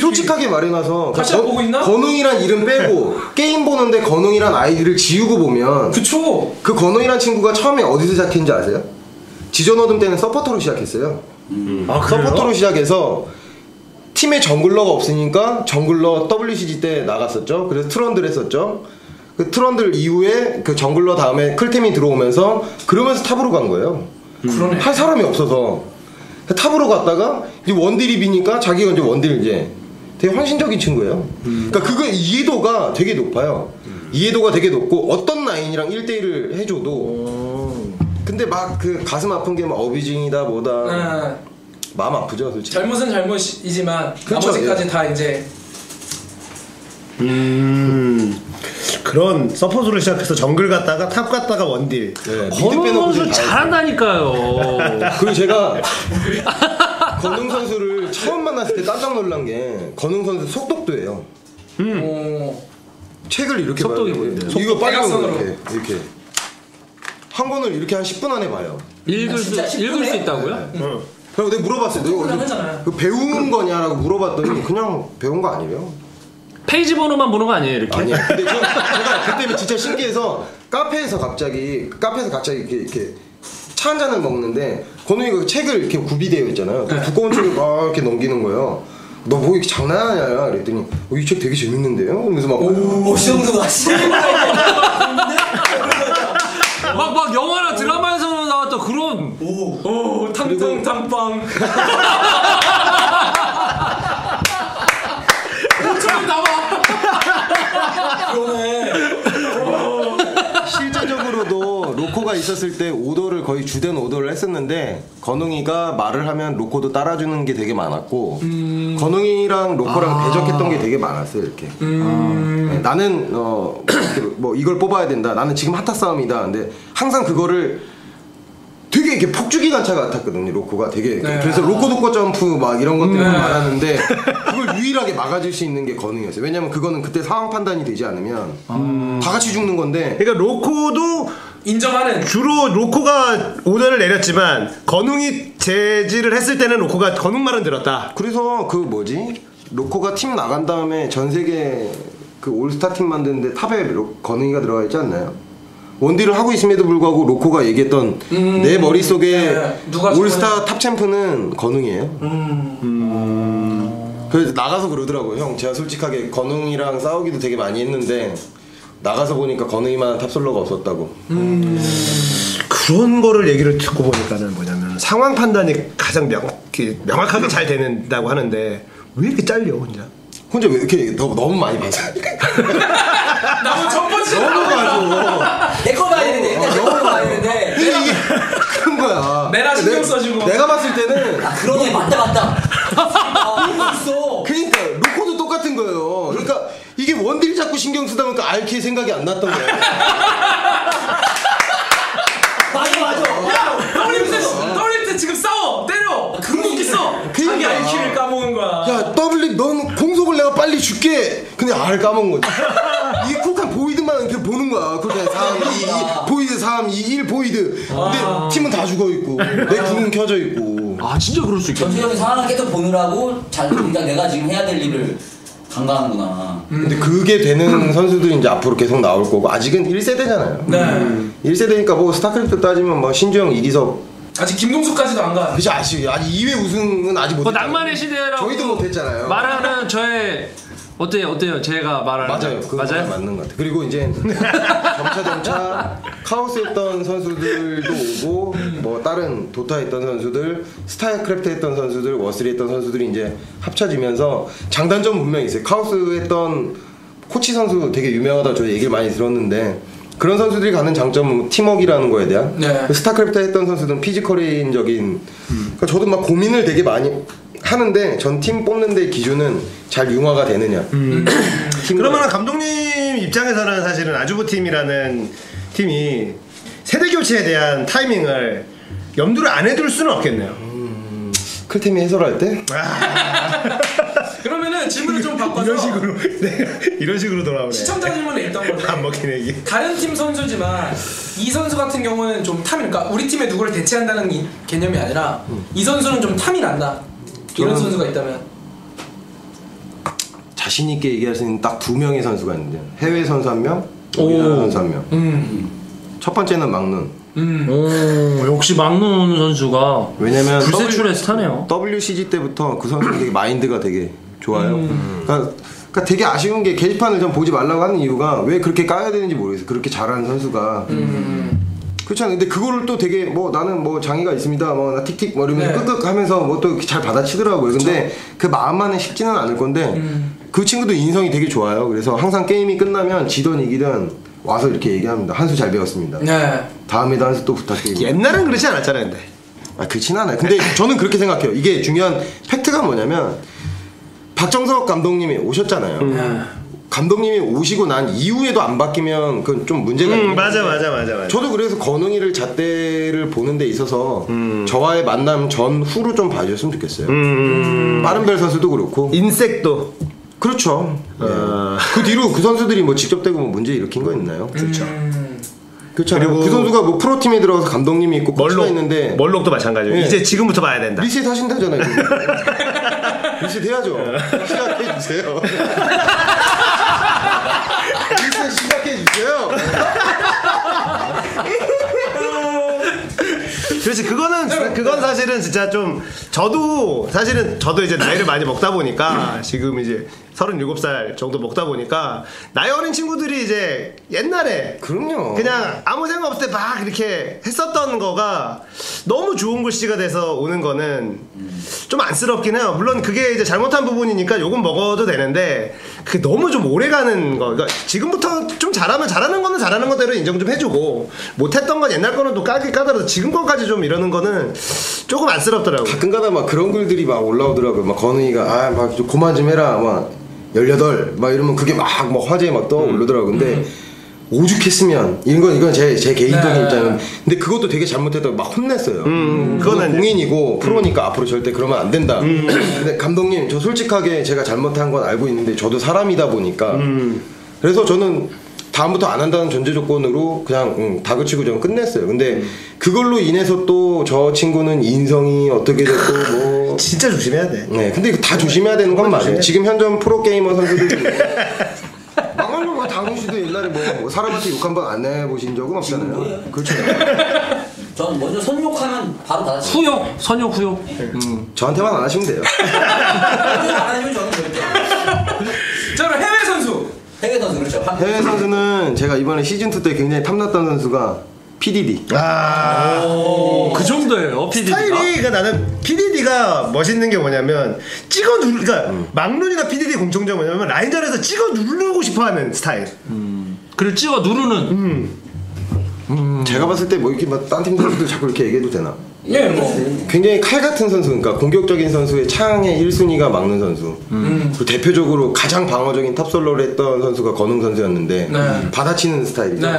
솔직하게 말해놔서 다시 안 보고 있나? 건웅이란 이름 빼고 게임 보는데 건웅이란 아이디를 지우고 보면 그쵸. 그 건웅이란 친구가 처음에 어디서 시작했는지 아세요? 지존 어둠 때는 서포터로 시작했어요. 아 그래요? 서포터로 시작해서 팀에 정글러가 없으니까 정글러 WCG 때 나갔었죠. 그래서 트런들 했었죠. 그 트런들 이후에 그 정글러 다음에 클템이 들어오면서 그러면서 탑으로 간 거예요. 그러네. 할 사람이 없어서 탑으로 갔다가 이제 원딜이 비니까 자기가 이제 원딜 이제 되게 헌신적인 친구예요. 그러니까 그거 이해도가 되게 높아요. 이해도가 되게 높고 어떤 라인이랑 1대1을 해줘도 근데 막 그 가슴 아픈 게 막 어비징이다 뭐다 마음 아프죠 솔직히. 잘못은 잘못이지만 그쵸, 나머지까지 예. 다 이제 그런 서포트로 시작해서 정글 갔다가 탑 갔다가 원딜. 네, 미드 건웅 빼놓고 선수 다 했어요. 잘한다니까요. 그리고 제가 건웅 선수를 처음 만났을 때 깜짝 놀란 게 건웅 선수 속독도예요. 책을 이렇게 속독이 봐요. 뭔데요? 이거 빨리 대각선으로. 이렇게 한 권을 이렇게 한 10분 안에 봐요. 읽을 진짜 수 쉽네? 있다고요? 그리고 내가 물어봤어요. 너 속독을 이거 하잖아요. 그 배운 거냐라고 물어봤더니 그냥 배운 거 아니에요. 페이지 번호만 보는 거 아니에요 이렇게? 아니야. 근데 제가 그때 진짜 신기해서 카페에서 갑자기 이렇게 차 한 잔을 먹는데 건웅이가 그 책을 이렇게 구비되어 있잖아요. 그 두꺼운 책을 막 이렇게 넘기는 거예요. 너 뭐 이렇게 장난하냐? 그랬더니 이 책 되게 재밌는데요? 그러면서 막 오 정도가 막 영화나 드라마에서 나왔던 그런 오 탕탕탕빵 5천원 남아. 그러네. 실제적으로도 로코가 있었을 때 오더를 거의 주된 오더를 했었는데 건웅이가 말을 하면 로코도 따라주는 게 되게 많았고 건웅이랑 로코랑 대적했던 게 되게 많았어요 이렇게. 네, 나는 뭐 이걸 뽑아야 된다. 나는 지금 핫타 싸움이다. 근데 항상 그거를 되게 이렇게 폭주기관차 같았거든요 로코가 되게. 네. 그래서 로코 독거 점프 막 이런 것들이 많았는데 그걸 유일하게 막아줄 수 있는 게 건웅이었어요. 왜냐면 그거는 그때 상황 판단이 되지 않으면 다 같이 죽는 건데. 그러니까 로코도 인정하는. 주로 로코가 오더를 내렸지만 건웅이 제지를 했을 때는 로코가 건웅 말은 들었다. 그래서 그 뭐지 로코가 팀 나간 다음에 전 세계 그 올스타 팀 만드는데 탑에 건웅이가 들어가 있지 않나요? 원딜을 하고 있음에도 불구하고 로코가 얘기했던 내 머릿속에 네. 누가 올스타 탑 챔프는 건웅이에요. 그래서 나가서 그러더라고요. 형 제가 솔직하게 건웅이랑 싸우기도 되게 많이 했는데 나가서 보니까 건웅이만 탑솔러가 없었다고. 그런 거를 얘기를 듣고 보니까는 뭐냐면 상황 판단이 가장 명확하게 잘 되는다고 하는데 왜 이렇게 잘려 혼자? 혼자 왜 이렇게 너무 많이 봐서 나무 첫 번째 너무 봐서 내거 봐야 되는데 일단 내거 봐야 되는데. 이게 그런 거야. 내가 신경 써주고. 내가 봤을 때는 아 그러네 맞다. 아 있어. 그러니까 로코도 똑같은 거예요. 그러니까 이게 원딜 자꾸 신경 쓰다 보니까 알케 생각이 안 났던 거야. 맞아. 떠올릴 때 지금 싸워 때려. 궁극기 써. 자기 IQ를 까먹은 거야. 야 더블립 넌 공속을 내가 빨리 줄게. 근데 알 까먹은 거지. 이게 쿨칸 보이드만 이렇게 보는 거야. 쿨칸 3, 2, 2 보이드 3, 2, 1 보이드. 근데 팀은 다 죽어 있고 내 궁은 켜져 있고. 아 진짜 그럴 수 있겠네. 전체적인 상황을 계속 보느라고 잘 그러니까 내가 지금 해야 될 일을 간과하는구나. 근데 그게 되는 선수들이 이제 앞으로 계속 나올 거고 아직은 1세대잖아요. 네. 1세대니까 뭐 스타크래프트 따지면 뭐 신주영, 이기석 아직 김동수까지도 안 가. 그치 아직 2회 우승은 아직 못. 낭만의 시대라고 저희도 못했잖아요. 말하는 저의 어때요? 제가 말하는 맞아요. 맞아요. 맞는 것 같아요. 그리고 이제 점차 카오스했던 선수들도 오고 뭐 다른 도타 했던 선수들, 스타크래프트 했던 선수들, 워스리 했던 선수들이 이제 합쳐지면서 장단점 분명히 있어요. 카오스 했던 코치 선수 되게 유명하다 저 얘기를 많이 들었는데 그런 선수들이 갖는 장점은 팀워크라는 거에 대한 네. 스타크래프트 했던 선수들은 피지컬인적인 그러니까 저도 막 고민을 되게 많이 하는데 전 팀 뽑는 데 기준은 잘 융화가 되느냐. 그러면 감독님 입장에서는 사실은 아주부 팀이라는 팀이 세대 교체에 대한 타이밍을 염두를 안 해둘 수는 없겠네요. 클템이 해설할 때? 그러면은 질문을 좀 바꿔서 이런 식으로 이런 식으로 돌아오네. 시청자 질문에 있던 건데 안 먹힌 얘기. 다른 팀 선수지만 이 선수 같은 경우는 좀 탐이 그러니까 우리 팀에 누구를 대체한다는 개념이 아니라 이 선수는 좀 탐이 난다 이런 선수가 있다면 자신 있게 얘기할 수 있는 딱 2명의 선수가 있는데 해외 선수 1명, 우리나라 선수 1명. 첫 번째는 막눈. 오, 역시 막눈 선수가 왜냐면 불세출의 스타네요. WCG 때부터 그 선수 되게 마인드가 되게 좋아요. 그러니까 되게 아쉬운 게 게시판을 좀 보지 말라고 하는 이유가 왜 그렇게 까야 되는지 모르겠어요. 그렇게 잘하는 선수가. 그렇잖아요. 근데 그거를 또 되게 뭐 나는 뭐 장애가 있습니다. 뭐 나 틱틱 뭐 이러면서 네. 끄끄 하면서 뭐 또 잘 받아치더라고요. 근데 그 마음만은 쉽지는 않을 건데 그 친구도 인성이 되게 좋아요. 그래서 항상 게임이 끝나면 지든 이기든 와서 이렇게 얘기합니다. 한 수 잘 배웠습니다. 네. 다음에도 한 수 또 부탁드립니다. 옛날엔 그렇지 않았잖아요, 근데. 그렇진 않아요. 근데 저는 그렇게 생각해요. 이게 중요한 팩트가 뭐냐면 박정석 감독님이 오셨잖아요. 감독님이 오시고 난 이후에도 안 바뀌면 그건 좀 문제가 있는 맞아. 저도 그래서 건웅이를 잣대를 보는 데 있어서 저와의 만남 전후로 좀 봐주셨으면 좋겠어요. 빠른별 선수도 그렇고 인색도. 그렇죠. 예. 그 뒤로 그 선수들이 뭐 직접 대고 뭐 문제 일으킨 거 있나요? 그렇죠. 그렇잖아요. 그리고 그 선수가 뭐 프로팀에 들어가서 감독님이 있고 코치가 있는데 멀록도 마찬가지예요. 네. 이제 지금부터 봐야 된다. 리셋 하신다잖아요. 리셋 해야죠. 시작해 주세요. 리셋 시작해 주세요. 그렇지. 그건 사실은 진짜 좀 저도 이제 나이를 많이 먹다 보니까 지금 이제 37살 정도 먹다 보니까 나이 어린 친구들이 이제 옛날에 그럼요. 그냥 아무 생각 없을 때 막 이렇게 했었던 거가 너무 좋은 글씨가 돼서 오는 거는 좀 안쓰럽긴 해요. 물론 그게 이제 잘못한 부분이니까 욕은 먹어도 되는데 그게 너무 좀 오래가는 거. 그러니까 지금부터 좀 잘하면 잘하는 거는 잘하는 거대로 인정 좀 해주고 못했던 건 옛날 거는 또 까더라도 지금 거까지 좀 이러는 거는 조금 안쓰럽더라고요. 가끔가다 막 그런 글들이 막 올라오더라고요. 막 건우이가 막 좀 그만 좀 해라. 막 18 막 이러면 그게 막 화제에 막 떠오르더라고요. 근데 오죽했으면 이건 제 개인적인 네. 입장은 근데 그것도 되게 잘못했다고 막 혼냈어요. 그거는 공인이고 프로니까 앞으로 절대 그러면 안 된다. 근데 감독님 저 솔직하게 제가 잘못한 건 알고 있는데 저도 사람이다 보니까 그래서 저는 다음부터 안 한다는 전제 조건으로 그냥 다그치고 좀 끝냈어요. 근데 그걸로 인해서 또 저 친구는 인성이 어떻게 됐고 뭐 진짜 조심해야 돼. 네, 근데 다 조심해야 되는 건 맞아요. 지금 현존 프로게이머 선수들 망하는 거 다은 씨도 옛날에 뭐 사람한테 욕 한 번 안 해보신 적은 없잖아요. 그렇죠. 전 먼저 선욕하면 바로 받아치고 후욕, 선욕 후욕. 저한테만 안 하시면 돼요. 안 하면 저는 절대 자 그럼 해외 선수 해외 선수 그렇죠. 해외 선수는 제가 이번에 시즌2 때 굉장히 탐났던 선수가 PDD. 그 정도예요, PD가. 스타일이 나는 PDD가 멋있는 게 뭐냐면 그러니까 막눈이나 PDD 공통점 뭐냐면 라인전에서 찍어 누르고 싶어하는 스타일. 그걸 찍어 누르는. 제가 봤을 때 뭐 이렇게 막 딴 팀 선수들 자꾸 이렇게 얘기해도 되나? 예 뭐 굉장히 칼 같은 선수, 그러니까 공격적인 선수의 창의 1순위가 막는 선수. 그리고 대표적으로 가장 방어적인 탑솔러를 했던 선수가 건웅 선수였는데 네. 받아치는 스타일이죠. 네.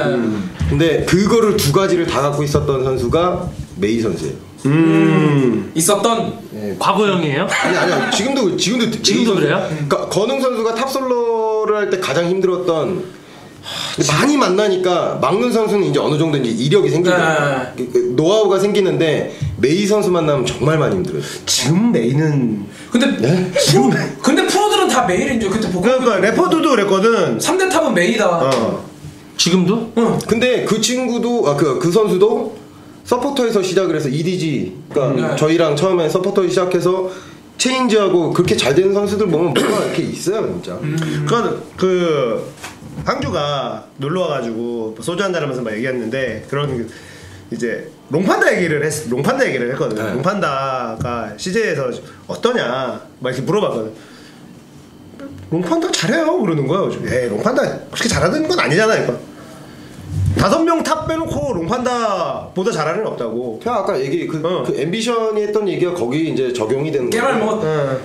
근데 그거를 두 가지를 다 갖고 있었던 선수가 메이 선수예요. 있었던 과거형이에요? 아니요. 지금도 메이 선수. 그래요? 그러니까 건웅 선수가 탑솔러를 할 때 가장 힘들었던 많이 만나니까 막는 선수는 이제 어느 정도 이제 이력이 생기잖아요. 노하우가 생기는데 메이 선수 만나면 정말 많이 힘들어요. 지금 메이는 근데 근데 프로들은 다 메일인 줄 그때 보고 그러니까 레퍼드도 그랬거든. 3대 탑은 메이다. 어. 지금도? 근데 그 친구도 그 선수도 서포터에서 시작을 해서 EDG, 그러니까 네. 저희랑 처음에 서포터 시작해서 체인지하고 그렇게 잘 되는 선수들 보면 뭐가 이렇게 있어요, 진짜. 그 황주가 놀러 와가지고 소주 한잔 하면서 막 얘기했는데 그런 이제 롱판다 얘기를 했거든요. 네. 롱판다가 CJ에서 어떠냐 막 이렇게 물어봤거든. 롱판다 잘해요 그러는 거예요. 롱판다 그렇게 잘하는 건 아니잖아. 그러니까 5명 탑 빼놓고 롱판다보다 잘하는 애는 없다고. 그냥 아까 그 앰비션이 했던 얘기가 거기 이제 적용이 되는 깨말 거예요. 먹었.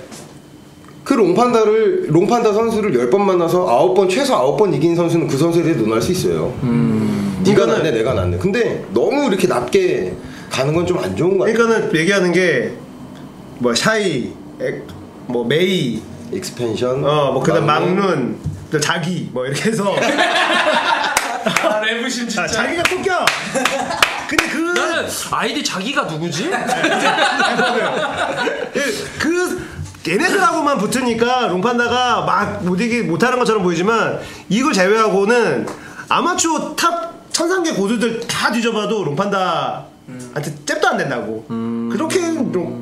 그 롱판다 선수를 10번 만나서 9번 최소 9번 이긴 선수는 그 선수에 대해 논할 수 있어요. 네가 낫네 내가 낫네. 근데 너무 이렇게 낮게 가는 건 좀 안 좋은 거 같아요. 그러니까는 얘기하는 게 뭐 샤이, 뭐 메이, 익스펜션, 뭐 그다음 막눈, 또 자기 뭐 이렇게 해서 아, 레브심 진짜. 자기가 쫓겨. 근데 나는 아이디 자기가 누구지? 얘네들하고만 붙으니까 롱판다가 막 못하는 것처럼 보이지만 이걸 제외하고는 아마추어 탑 1000상계 고수들 다 뒤져봐도 롱판다한테 잽도 안 된다고 그렇게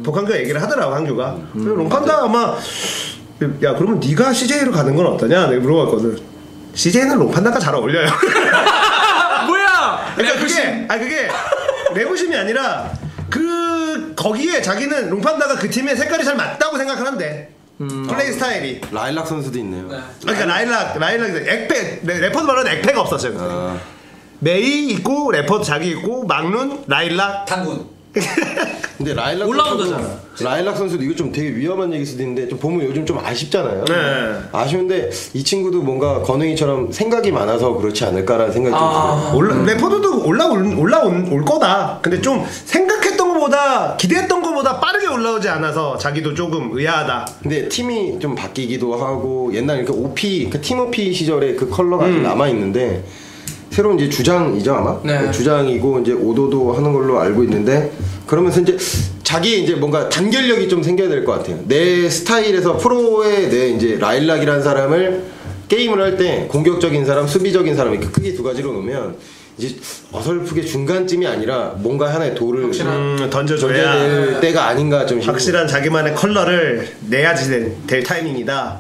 복한규가 얘기를 하더라고. 한규가 그래서 롱판다 아마 야 그러면 네가 CJ로 가는 건 어떠냐 내가 물어봤거든. CJ는 롱판다가 잘 어울려요. 뭐야? 그러니까 그게 레브심이 아니라 거기에 자기는 롱판다가 그 팀의 색깔이 잘 맞다고 생각을 한대. 플레이 스타일이. 라일락 선수도 있네요. 네. 그러니까 라일락 액팩 레퍼드 말로는 액팩 없었어요. 그때. 메이 있고 레퍼드 자기 있고 막눈 라일락 당군. 근데 라일락 올라운더잖아. 라일락 선수도 이거 좀 되게 위험한 얘기일 수도 있는데 좀 보면 요즘 좀 아쉽잖아요. 네. 아쉬운데 이 친구도 뭔가 건웅이처럼 생각이 많아서 그렇지 않을까라는 생각이 좀 들어요. 레퍼드도 올라올 거다. 근데 좀 생각했던 것보다 기대했던 것보다 빠르게 올라오지 않아서 자기도 조금 의아하다. 근데 팀이 좀 바뀌기도 하고 옛날 이렇게 OP 그 팀 OP 시절에 그 컬러가 아직 남아 있는데 새로운 이제 주장이죠 아마. 네. 주장이고 이제 오도도 하는 걸로 알고 있는데 그러면서 이제 자기 이제 뭔가 단결력이 좀 생겨야 될 것 같아요. 내 스타일에서 프로의 내 이제 라일락이라는 사람을 게임을 할 때 공격적인 사람, 수비적인 사람 이렇게 크게 두 가지로 놓으면 이제 어설프게 중간쯤이 아니라 뭔가 하나의 돌을 던져줘야 될 때가 아닌가 좀 싶고. 확실한 자기만의 컬러를 내야지 될 타이밍이다.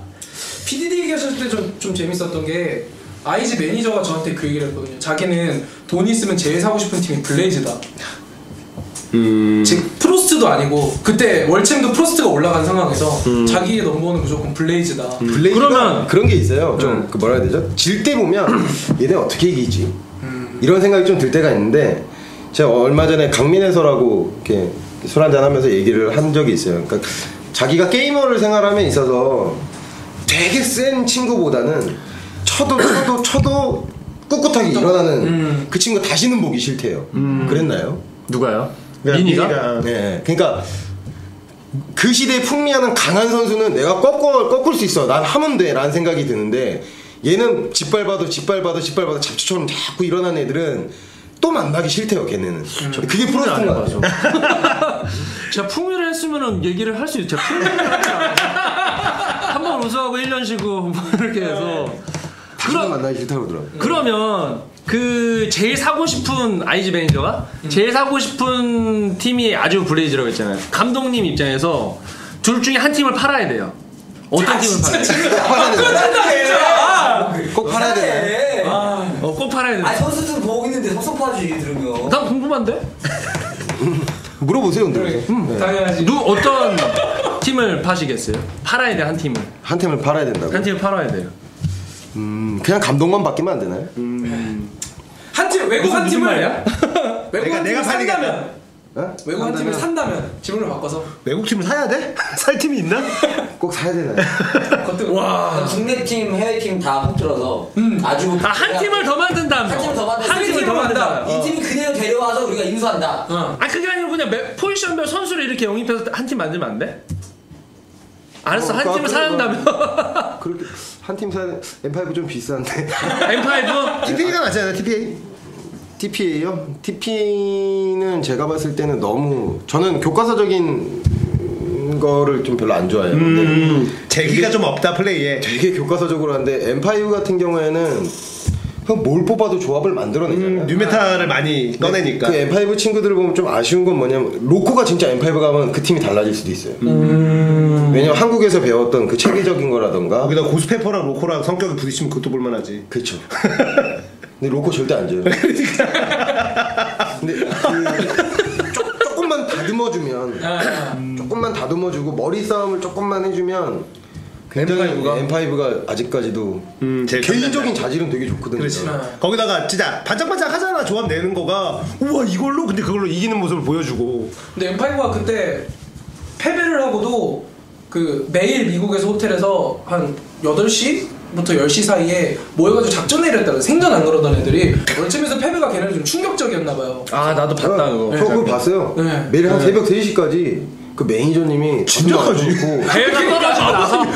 PDD 얘기하셨을 때 좀 재밌었던 게 IG 매니저가 저한테 그 얘기를 했거든요. 자기는 돈 있으면 제일 사고 싶은 팀이 블레이즈다. 즉 프로스트도 아니고 그때 월챔도 프로스트가 올라간 상황에서 자기의 넘버원은 무조건 블레이즈다. 블레이즈가 그러면- 그런 게 있어요. 좀 그 뭐라 해야 되죠? 질 때 보면 얘네 어떻게 이기지? 이런 생각이 좀 들 때가 있는데 제가 얼마 전에 강민해서라고 이렇게 술 한잔 하면서 얘기를 한 적이 있어요. 그러니까 자기가 게이머를 생활함에 있어서 되게 센 친구보다는 쳐도 꿋꿋하게 일어나는 그 친구 다시는 보기 싫대요. 그랬나요? 누가요? 미니가? 네. 그러니까 그 시대에 풍미하는 강한 선수는 내가 꺾을 수 있어. 난 하면 돼. 라는 생각이 드는데 얘는 짓밟아도 잡초처럼 자꾸 일어나는 애들은 또 만나기 싫대요. 걔네는. 그게 프로스트인 것 같아요. 제가 풍미를 했으면은 얘기를 할 수 있죠. 제가 풍미를 하지 않아서 한번 우승하고 1년 쉬고 뭐 이렇게 해서 다시는 만나기 싫다고 그러더라고요. 그러면 그 제일 사고 싶은 IG 매니저가 제일 사고 싶은 팀이 아주 블레이즈라고 했잖아요. 감독님 입장에서 둘 중에 한 팀을 팔아야 돼요. 어떤 팀을 팔아야 돼요? 꼭 팔아야 되나요? 꼭 팔아야 돼요. 선수들 보고 있는데 섭섭하지 들으면. 난 궁금한데? 물어보세요. 근데. 당연하지. 어떤 팀을 파시겠어요? 팔아야 돼, 한 팀을. 한 팀을 팔아야 된다고. 한 팀을 팔아야 돼요. 그냥 감독만 바뀌면 안 되나요? 한 팀 외국 한 무슨 팀을 말이야? 외국 한 내가 팀을 팔리겠다. 산다면 어? 외국 한 팀을 산다면 질문을 바꿔서 외국팀을 사야 돼? 살 팀이 있나? 꼭 사야 되나요? 겉으로 와. 국내 팀, 해외 팀 다 홈들어서 아주 한 팀을 더 만든다며. 한 팀을 더 만든다. 한 팀을 더 만든다. 이 팀이 그대로 데려와서 우리가 인수한다. 그게 아니고 그냥 포지션별 선수를 이렇게 영입해서 한 팀 만들면 안 돼? 알았어, 한 팀을 사는다며. 그렇게 한 팀 사야 돼. M5 좀 비싼데. M5? TPA가 낫잖아요. TPA. TPA요? TP는 제가 봤을 때는 너무 저는 교과서적인 거를 좀 별로 안 좋아해요. 근데 재기가 좀 없다 플레이에. 되게 교과서적으로 하는데 M5 같은 경우에는 형 뭘 뽑아도 조합을 만들어내잖아요. 뉴메탈을 많이 떠내니까. 그 M5 친구들을 보면 좀 아쉬운 건 뭐냐면 로코가 진짜 M5 가면 그 팀이 달라질 수도 있어요. 왜냐면 한국에서 배웠던 그 체계적인 거라던가. 거기다 고스페퍼랑 로코랑 성격이 부딪히면 그것도 볼만하지. 그렇죠. 근데 로코 절대 안 져요. 근데 조금만 다듬어주고 머리 싸움을 조금만 해주면 굉장히 M5가 아직까지도 제일 개인적인 자질은 되게 좋거든요. 그렇지. 거기다가 진짜 반짝반짝 하잖아. 조합 내는 거가 우와 이걸로 근데 그걸로 이기는 모습을 보여주고. 근데 M5가 그때 패배를 하고도 그 매일 미국에서 호텔에서 한 8시부터 10시 사이에 모여가지고 작전회의를 했다고. 생전 안 그러던 애들이 월챔에서 패배가 걔네는 좀 충격적이었나봐요. 아 나도 봤다 그거. 저 그거 봤어요. 네. 매일 한 새벽 3시까지 그 매니저님이 진짜까지?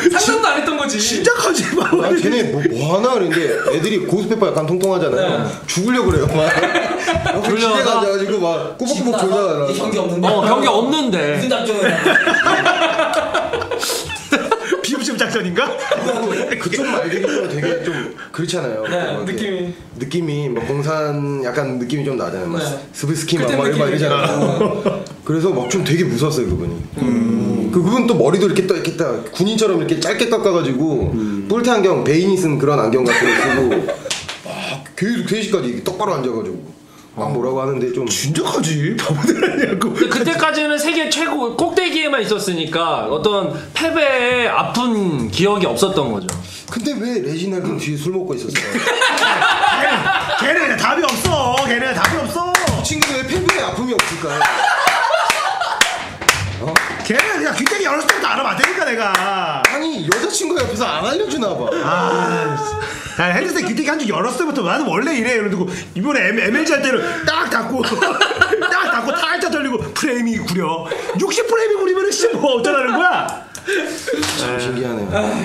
상상도 안 했던 거지. 시작하지 마. 아, 쟤네 뭐 하나 그랬는데 애들이 고스페퍼 약간 통통하잖아요. 네. 죽으려고 그래요. 막 기대가 앉아가지고 막 꼬박꼬박 졸다가 경기 없는데. 경기 없는데. 무슨 작전이야? 비부심 작전인가? 그쪽 말들이 좀 되게 좀 그렇잖아요. 네, 뭐 이렇게 느낌이 뭐 공산 약간 느낌이 좀 나잖아요. 막 네. 스브스키 막 그때 이러잖아요. 그래서 막 좀 되게 무서웠어요 그분이. 그분 또 머리도 이렇게 딱 군인처럼 이렇게 짧게 깎아가지고 뿔테 안경 베인이 쓴 그런 안경 같은 거 쓰고 막 계속 3시까지 똑바로 앉아가지고 막 뭐라고 하는데 좀 진짜까지 바보들 아니냐고. 그때까지는 세계 최고 꼭대기에만 있었으니까 어떤 패배에 아픈 기억이 없었던 거죠. 근데 왜 레지날드 뒤에 술 먹고 있었어요? 걔는 그냥 답이 없어. 걔는 답이 없어. 그 친구는 왜 패배에 아픔이 없을까요? 걔는 그냥 귀때기 열었을 때부터 알아봤다니까 내가. 아니 여자친구 옆에서 안 알려주나 봐. 난 헤드셋 귀때기 한 줄 열었을 때부터 나는 원래 이래 이러고 이번에 MLG 할 때는 딱 닫고 딱 닫고 탈탈 돌리고 프레임이 구려 60프레임이 구리면 진짜 뭐 어쩌라는 거야. 참 신기하네요.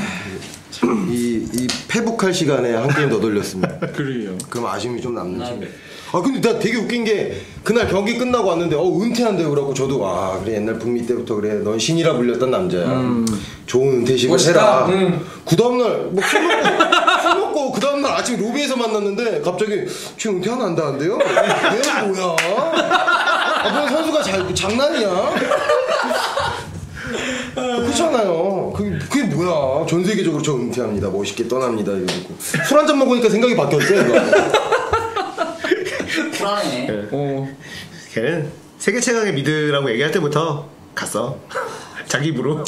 이 회복할 시간에 한 게임 더 돌렸습니다. 그래요. 그럼 아쉬움이 좀 남는 팀. 아 근데 나 되게 웃긴 게 그날 경기 끝나고 왔는데 은퇴한대요. 그러고 저도 그래 옛날 북미 때부터 그래 넌 신이라 불렸던 남자야. 좋은 은퇴식을 멋있다. 해라. 그 다음날 술 먹고 그 다음날 아침 로비에서 만났는데 갑자기 지금 은퇴 하나 한다는데요? 얘 뭐야? 뭐 선수가 장난이야? 그렇잖아요. 그게 뭐야? 전 세계적으로 저 은퇴합니다. 멋있게 떠납니다. 이러고 술 한 잔 먹으니까 생각이 바뀌었어요. 불안해. 걔는 세계 최강의 미드라고 얘기할 때부터 갔어. 자기 입으로.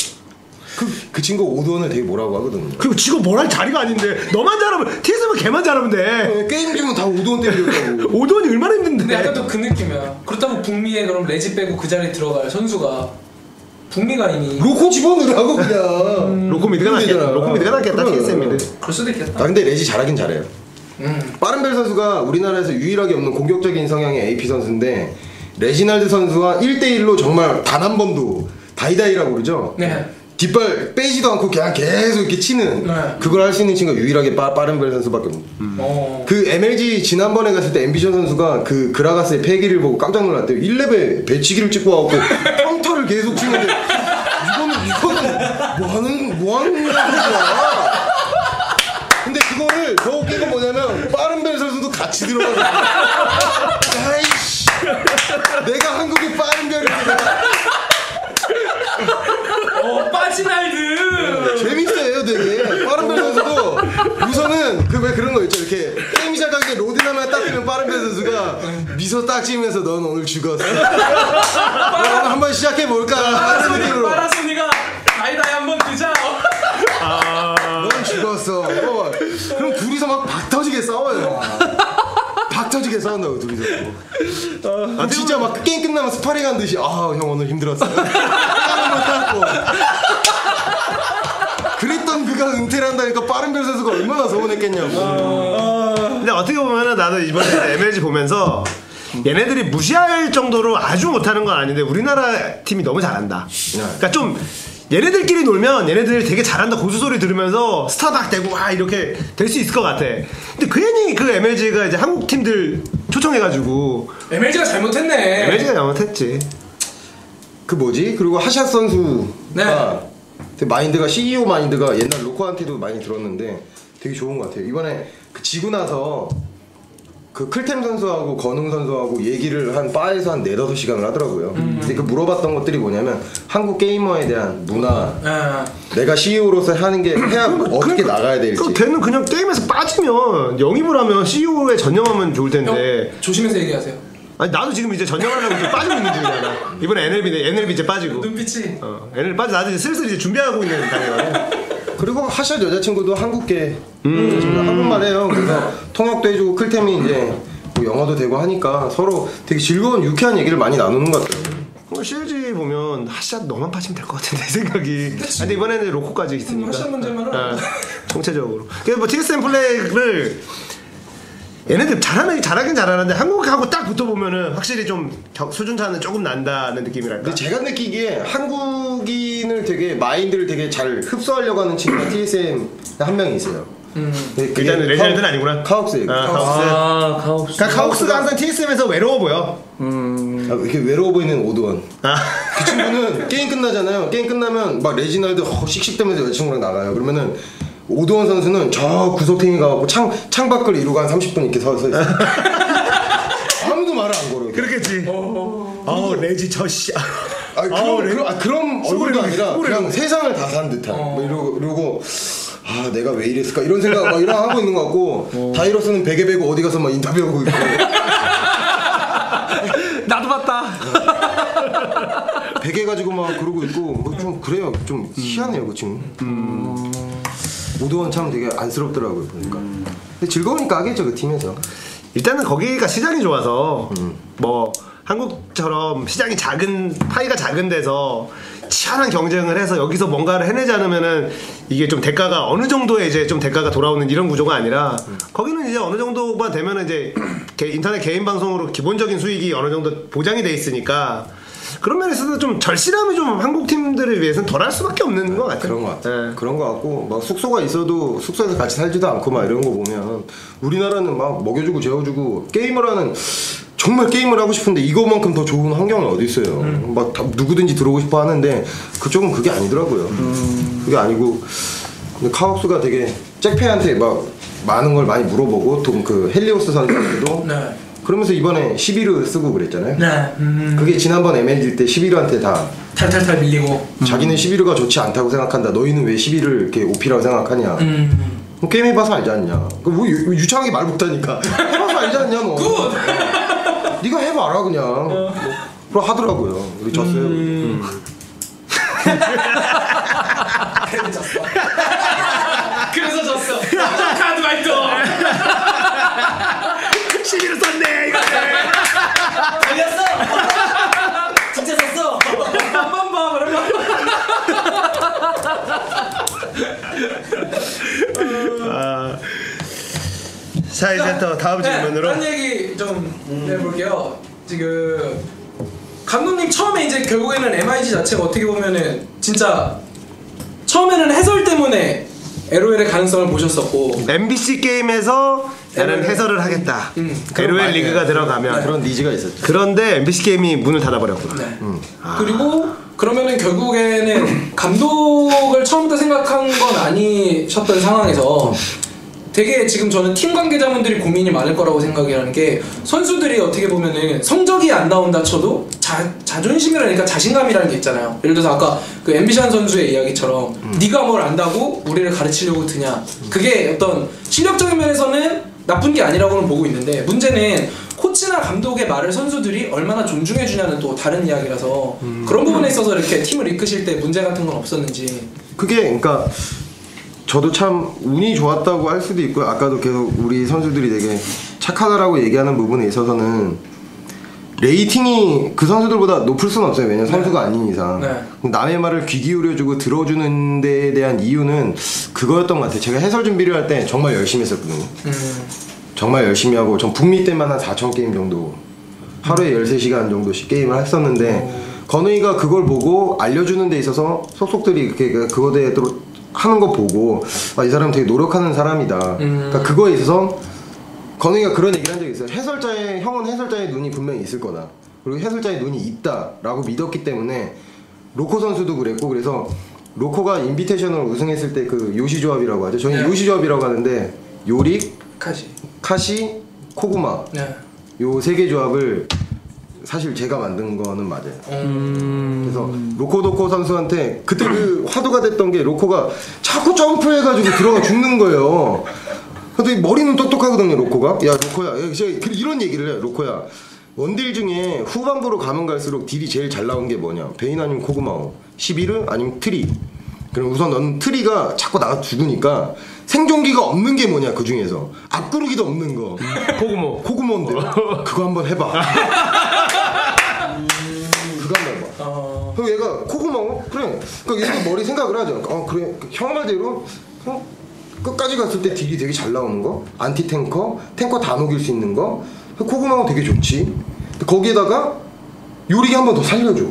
그 친구 오드원을 되게 뭐라고 하거든요. 그리고 지금 뭘 할 자리가 아닌데 너만 잘하면 TS면 걔만 잘하면 돼. 게임 중은 다 오드원 때리려고. 오돈이 얼마나 힘든데. 근데 약간 또 그 느낌이야. 그렇다고 북미에 그럼 레지 빼고 그 자리에 들어갈 선수가 북미가 이미 로코 집어넣으라고 그냥. 로코 미드가 낫겠다. 로코 미드가 낫겠다. TSM 미드. 그럴 수도 있겠다. 아 근데 레지 잘하긴 잘해요. 빠른벨 선수가 우리나라에서 유일하게 없는 공격적인 성향의 AP 선수인데 레지날드 선수와 1대1로 정말 단 한 번도 다이다이라고 그러죠? 네. 뒷발 빼지도 않고 그냥 계속 이렇게 치는 네. 그걸 할 수 있는 친구가 유일하게 빠른벨 선수밖에 없는. 그 MLG 지난번에 갔을 때 앰비션 선수가 그 그라가스의 패기를 보고 깜짝 놀랐대요. 1레벨 배치기를 찍고 와갖고 평터를 계속 치는데 이거는 뭐 하는 거야? 근데 그거를 더 웃긴 건 뭐냐면 빠른벨 선수도 같이 들어가고 아이씨 내가 한국의 빠른벨을 빠지날드 재밌어요 되게. 빠른벨 선수도 우선은 그 왜 그런 거 있죠. 이렇게 게임 시작하기 로드나만 딱 뜨면 빠른벨 선수가 미소 딱 지으면서 넌 오늘 죽었어. 한번 시작해볼까 하는 느낌으로 파라소니가 다이다이 한번 뜨자. 넌 죽었어. 그럼 둘이서 막 박터지게 싸워요. 박터지게 싸운다고 둘이서. 진짜 막 게임 끝나면 스파링 한 듯이 형 오늘 힘들었어요. 못 그랬던 그가 은퇴를 한다니까 빠른별 선수가 얼마나 서운했겠냐고. 근데 어떻게 보면은 나도 이번에 MLG 보면서 얘네들이 무시할 정도로 아주 못하는 건 아닌데 우리나라 팀이 너무 잘한다. 그러니까 좀 얘네들끼리 놀면 얘네들 되게 잘한다 고수 소리 들으면서 스타박 되고 이렇게 될 수 있을 것 같아. 근데 괜히 그 MLG가 이제 한국 팀들 초청해가지고 MLG가 잘못했네. MLG가 잘못했지. 그 뭐지? 그리고 하샷 선수가 네. 되게 마인드가 CEO 마인드가 옛날 로코한테도 많이 들었는데 되게 좋은 것 같아요. 이번에 그 지고 나서 그 클템 선수하고 건웅 선수하고 얘기를 한 바에서 한 4-5시간을 하더라고요. 근데 그 물어봤던 것들이 뭐냐면 한국 게이머에 대한 문화, 내가 CEO로서 하는 게 해야 어떻게 나가야 될지. 걔는 그냥 게임에서 빠지면 영입을 하면 CEO에 전념하면 좋을 텐데. 조심해서 얘기하세요. 아니 나도 지금 이제 전념하려고 이제 빠지고 있는 중이잖아. 이번에 NLB 이제 빠지고. 눈빛이. NLB 빠져 나도 이제 슬슬 이제 준비하고 있는 단계거든. 그리고 하샷 여자친구도 한국계 한국말 해요. 그래서 통역도 해주고 클템이 이제 뭐 영어도 되고 하니까 서로 되게 즐거운 유쾌한 얘기를 많이 나누는 것 같아요. CLG 보면 하샷 너만 빠지면 될 것 같은데 생각이. 근데 이번에는 로코까지 있으니까. 하샷 문제만은 총체적으로. 그래서 뭐 TSM 플레이를 얘네들 잘하긴 잘하는데 한국하고 딱 붙어보면은 확실히 좀 수준 차는 조금 난다는 느낌이랄까. 근데 제가 느끼기에 한국인을 되게 마인드를 되게 잘 흡수하려고 하는 친구가 TSM 한 명이 있어요. 일단은 레전드는 아니구나. 카옥스예요. 카옥스. 그러니까 카옥스가 항상 TSM에서 외로워 보여. 이렇게 외로워 보이는 오드원. 그 친구는 게임 끝나잖아요. 게임 끝나면 막 레지널드 씩씩대면서 여자친구랑 나가요. 그러면은 오드원 선수는 저 구석탱이 가갖고 창밖을 이루고 한 30분 이렇게 서 있어요. 아무도 말을 안 걸어요. 그렇겠지. 레지 저씨. 그런 얼굴도 아니라 그냥 세상을 다 산 듯한. 뭐 이러고 내가 왜 이랬을까 이런 생각 막 하고 있는 것 같고 다이러스는 베개 베고 어디 가서 막 인터뷰하고 있고. 나도 봤다. 베개 가지고 막 그러고 있고 뭐 좀 그래요. 좀 희한해요 그 친구. 오드원 참 되게 안쓰럽더라고요 보니까. 근데 즐거우니까 하겠죠 그 팀에서. 일단은 거기가 시장이 좋아서 뭐 한국처럼 시장이 파이가 작은 데서 치열한 경쟁을 해서 여기서 뭔가를 해내지 않으면은 이게 좀 대가가 어느 정도의 이제 좀 대가가 돌아오는 이런 구조가 아니라 거기는 이제 어느 정도만 되면은 이제 인터넷 개인 방송으로 기본적인 수익이 어느 정도 보장이 돼 있으니까 그런 면에서도 좀 절실함이 좀 한국 팀들에 비해서는 덜할 수밖에 없는 것 같아요. 그런 것 같아요. 그런 것 같고 막 숙소가 있어도 숙소에서 같이 살지도 않고 막 이런 거 보면 우리나라는 막 먹여주고 재워주고 게임을 하는 정말 게임을 하고 싶은데 이거만큼 더 좋은 환경이 어디 있어요. 막 다 누구든지 들어오고 싶어 하는데 그쪽은 그게 아니더라고요. 그게 아니고 근데 카옥스가 되게 잭페한테 막 많은 걸 많이 물어보고 또 그 헬리오스 선수한테도 그러면서 이번에 11호 쓰고 그랬잖아요. 그게 지난번 MLG 때 11호한테 다 탈탈탈 밀리고 자기는 11호가 좋지 않다고 생각한다. 너희는 왜 11을 이렇게 오피라고 생각하냐. 게임 해봐서 알지 않냐. 뭐 유창하게 말 못하니까 해봐서 알지 않냐 너. 네가 해봐라 그냥. 그럼 하더라고요. 우리 졌어요. 그래서 졌어. 카드 발동. 11을 썼네 이거. 걸렸어. 진짜 썼어. 한번 봐 그러면. 자 이제 또 다음 질문으로. 한 얘기 좀 해볼게요. 지금 감독님 처음에 이제 결국에는 MIG 자체가 어떻게 보면은 진짜 처음에는 해설 때문에 LOL의 가능성을 보셨었고 MBC 게임에서 나는 해설을 하겠다. LOL 리그가 들어가면 그런 니즈가 있었죠. 그런데 MBC 게임이 문을 닫아버렸구나. 그리고 그러면은 결국에는 감독을 처음부터 생각한 건 아니셨던 상황에서 되게 지금 저는 팀 관계자분들이 고민이 많을 거라고 생각이 하는 게 선수들이 어떻게 보면은 성적이 안 나온다 쳐도 자존심이라니까 자신감이라는 게 있잖아요. 예를 들어서 아까 그 앰비션 선수의 이야기처럼 네가 뭘 안다고 우리를 가르치려고 드냐. 그게 어떤 실력적인 면에서는 나쁜 게 아니라고는 보고 있는데 문제는 코치나 감독의 말을 선수들이 얼마나 존중해 주냐는 또 다른 이야기라서 그런 부분에 있어서 이렇게 팀을 이끄실 때 문제 같은 건 없었는지. 그게 그러니까 저도 참 운이 좋았다고 할 수도 있고요. 아까도 계속 우리 선수들이 되게 착하다라고 얘기하는 부분에 있어서는 레이팅이 그 선수들보다 높을 수는 없어요. 왜냐면 선수가 아닌 이상. 남의 말을 귀 기울여주고 들어주는 데에 대한 이유는 그거였던 것 같아요. 제가 해설 준비를 할 때 정말 열심히 했었거든요. 정말 열심히 하고 전 북미 때만 한 4,000 게임 정도 하루에 13시간 정도씩 게임을 했었는데 건우이가 그걸 보고 알려주는 데 있어서 속속들이 이렇게 그거에 대해 하는 거 보고 이 사람 되게 노력하는 사람이다. 그러니까 그거에 있어서 건우이가 그런 얘기를 한 적이 있어요. 형은 해설자의 눈이 분명히 있을 거다. 그리고 해설자의 눈이 있다라고 믿었기 때문에 로코 선수도 그랬고 그래서 로코가 인비테이셔널 우승했을 때 그 요시 조합이라고 하죠. 저는 요시 조합이라고 하는데 요릭, 카시, 코구마 네. 요 세 개 조합을 사실 제가 만든 거는 맞아요. 그래서 로코도코 선수한테 그때 그 화두가 됐던 게 로코가 자꾸 점프해가지고 들어가 죽는 거예요. 근데 머리는 똑똑하거든요, 로코가. 야, 로코야. 야, 제가 이런 얘기를 해요, 로코야. 원딜 중에 후반부로 가면 갈수록 딜이 제일 잘 나온 게 뭐냐? 베인 아니면 코구마오, 시비르 아니면 트리. 그럼 우선 넌 트리가 자꾸 나가 죽으니까 생존기가 없는 게 뭐냐, 그 중에서. 앞구르기도 없는 거. 코구모인데. 그거 한번 해봐. 그거 한번 해봐. 그럼 얘가 코구마오? 그래. 그러니까 얘도 머리 생각을 하죠. 그래. 형 말대로 끝까지 갔을 때 딜이 되게 잘 나오는 거, 안티 탱커 다 녹일 수 있는 거, 코구마가 되게 좋지. 거기에다가 요리기 한 번 더 살려줘.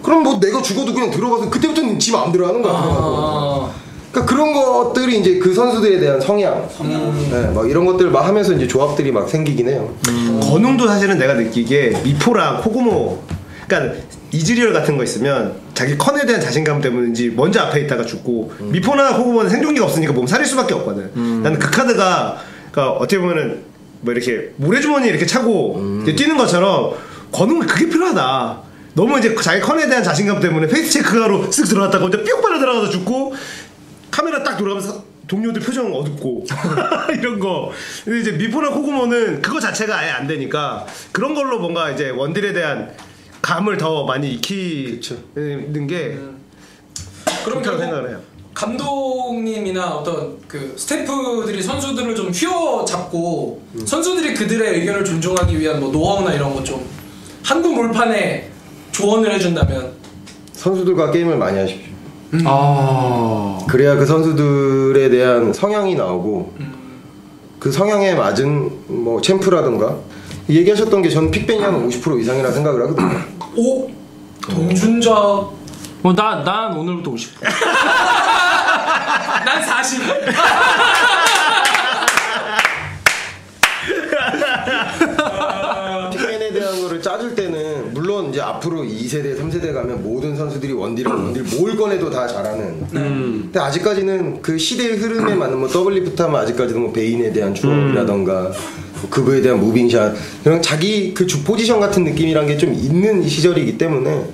그럼 뭐 내가 죽어도 그냥 들어가서 그때부터는 지 마음대로 하는 거야. 그러니까 그런 것들이 이제 그 선수들에 대한 성향. 네, 막 이런 것들 막 하면서 이제 조합들이 막 생기긴 해요. 건웅도 사실은 내가 느끼기에 미포랑 코구모, 그러니까 이즈리얼 같은 거 있으면 자기 컨에 대한 자신감 때문인지 먼저 앞에 있다가 죽고, 미포나 코구모는 생존기가 없으니까 몸 살릴 수밖에 없거든. 나는 그 카드가, 그러니까 어떻게 보면은 뭐 이렇게 모래주머니 이렇게 차고 이제 뛰는 것처럼 건웅은 그게 필요하다. 너무 이제 자기 컨에 대한 자신감 때문에 페이스 체크하러 쓱 들어갔다가 혼자 뿅 빨려 들어가서 죽고, 카메라 딱 돌아가면서 동료들 표정 어둡고 이런 거. 근데 이제 미포나 코구모는 그거 자체가 아예 안 되니까 그런 걸로 뭔가 이제 원딜에 대한 감을 더 많이 익히는 게 그럼 그렇다고 결국 생각을 해요. 감독님이나 어떤 그 스태프들이 선수들을 좀 휘어잡고 선수들이 그들의 의견을 존중하기 위한 뭐 노하우나 이런 거 좀 한국 롤판에 조언을 해준다면 선수들과 게임을 많이 하십시오. 그래야 그 선수들에 대한 성향이 나오고 그 성향에 맞은 뭐 챔프라든가 얘기하셨던 게 전 픽벤이 한 50% 이상이라 생각을 하거든요. 오? 동준자 난 오늘부터 50%. 난 40. 픽벤에 대한 거를 짜줄 때는 물론 이제 앞으로 2세대, 3세대 가면 모든 선수들이 원딜 뭘 꺼내도 다 잘하는. 근데 아직까지는 그 시대의 흐름에 맞는 뭐 더블리프트 하면 아직까지도 뭐 베인에 대한 추억이라던가 뭐 그거에 대한 무빙샷 그런 자기 그 주 포지션 같은 느낌이란 게 좀 있는 시절이기 때문에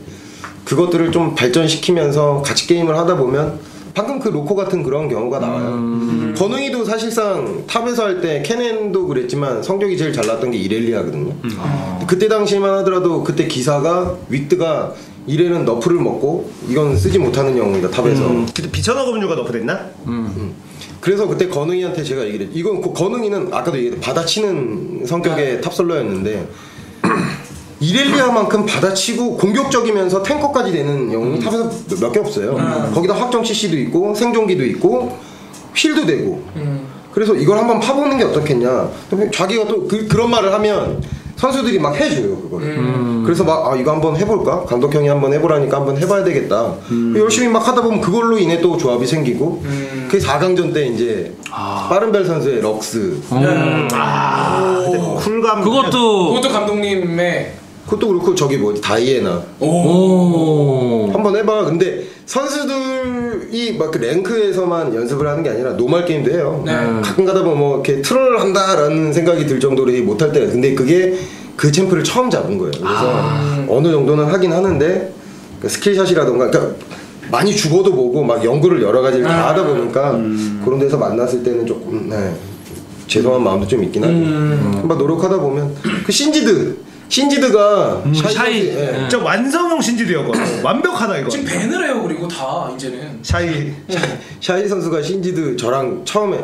그것들을 좀 발전시키면서 같이 게임을 하다 보면 방금 그 로코 같은 그런 경우가 나와요. 건웅이도 사실상 탑에서 할 때 케넨도 그랬지만 성적이 제일 잘 났던 게 이렐리아거든요. 그때 당시만 하더라도 그때 기사가 윅드가 이래는 너프를 먹고 이건 쓰지 못하는 영웅이다 탑에서. 그때 비천어 검유가 너프됐나? 그래서 그때 건웅이한테 제가 얘기를 했죠. 이건 건웅이는 아까도 얘기했던 받아치는 성격의 탑솔러였는데 이렐리아만큼 받아치고 공격적이면서 탱커까지 되는 영웅이 탑에서 몇 개 없어요. 거기다 확정 CC도 있고 생존기도 있고 힐도 되고. 그래서 이걸 한번 파보는 게 어떻겠냐. 자기가 또 그런 말을 하면 선수들이 막 해줘요 그걸. 그래서 막 이거 한번 해볼까? 감독 형이 한번 해보라니까 한번 해봐야 되겠다. 열심히 막 하다 보면 그걸로 인해 또 조합이 생기고. 그게 4강전 때 이제 빠른벨 선수의 럭스. 근데 쿨감 그것도 감독님의 그것도 그렇고 저기 뭐지 다이애나 한번 해봐. 근데 선수들이 막 그 랭크에서만 연습을 하는 게 아니라 노멀 게임도 해요. 가끔 가다 보면 뭐 이렇게 트롤 한다라는 생각이 들 정도로 못할 때가. 근데 그게 그 챔프를 처음 잡은 거예요. 그래서 어느 정도는 하긴 하는데 그 스킬샷이라던가 그러니까 많이 죽어도 보고 막 연구를 여러 가지를 다 하다 보니까 그런 데서 만났을 때는 조금 죄송한 마음도 좀 있긴 하죠. 한번 노력하다 보면 그 신지드가 샤이. 진짜 완성형 신지드였거든. 완벽하다 이거. 지금 밴을 해요. 그리고 다 이제는 샤이 선수가 신지드 저랑 처음에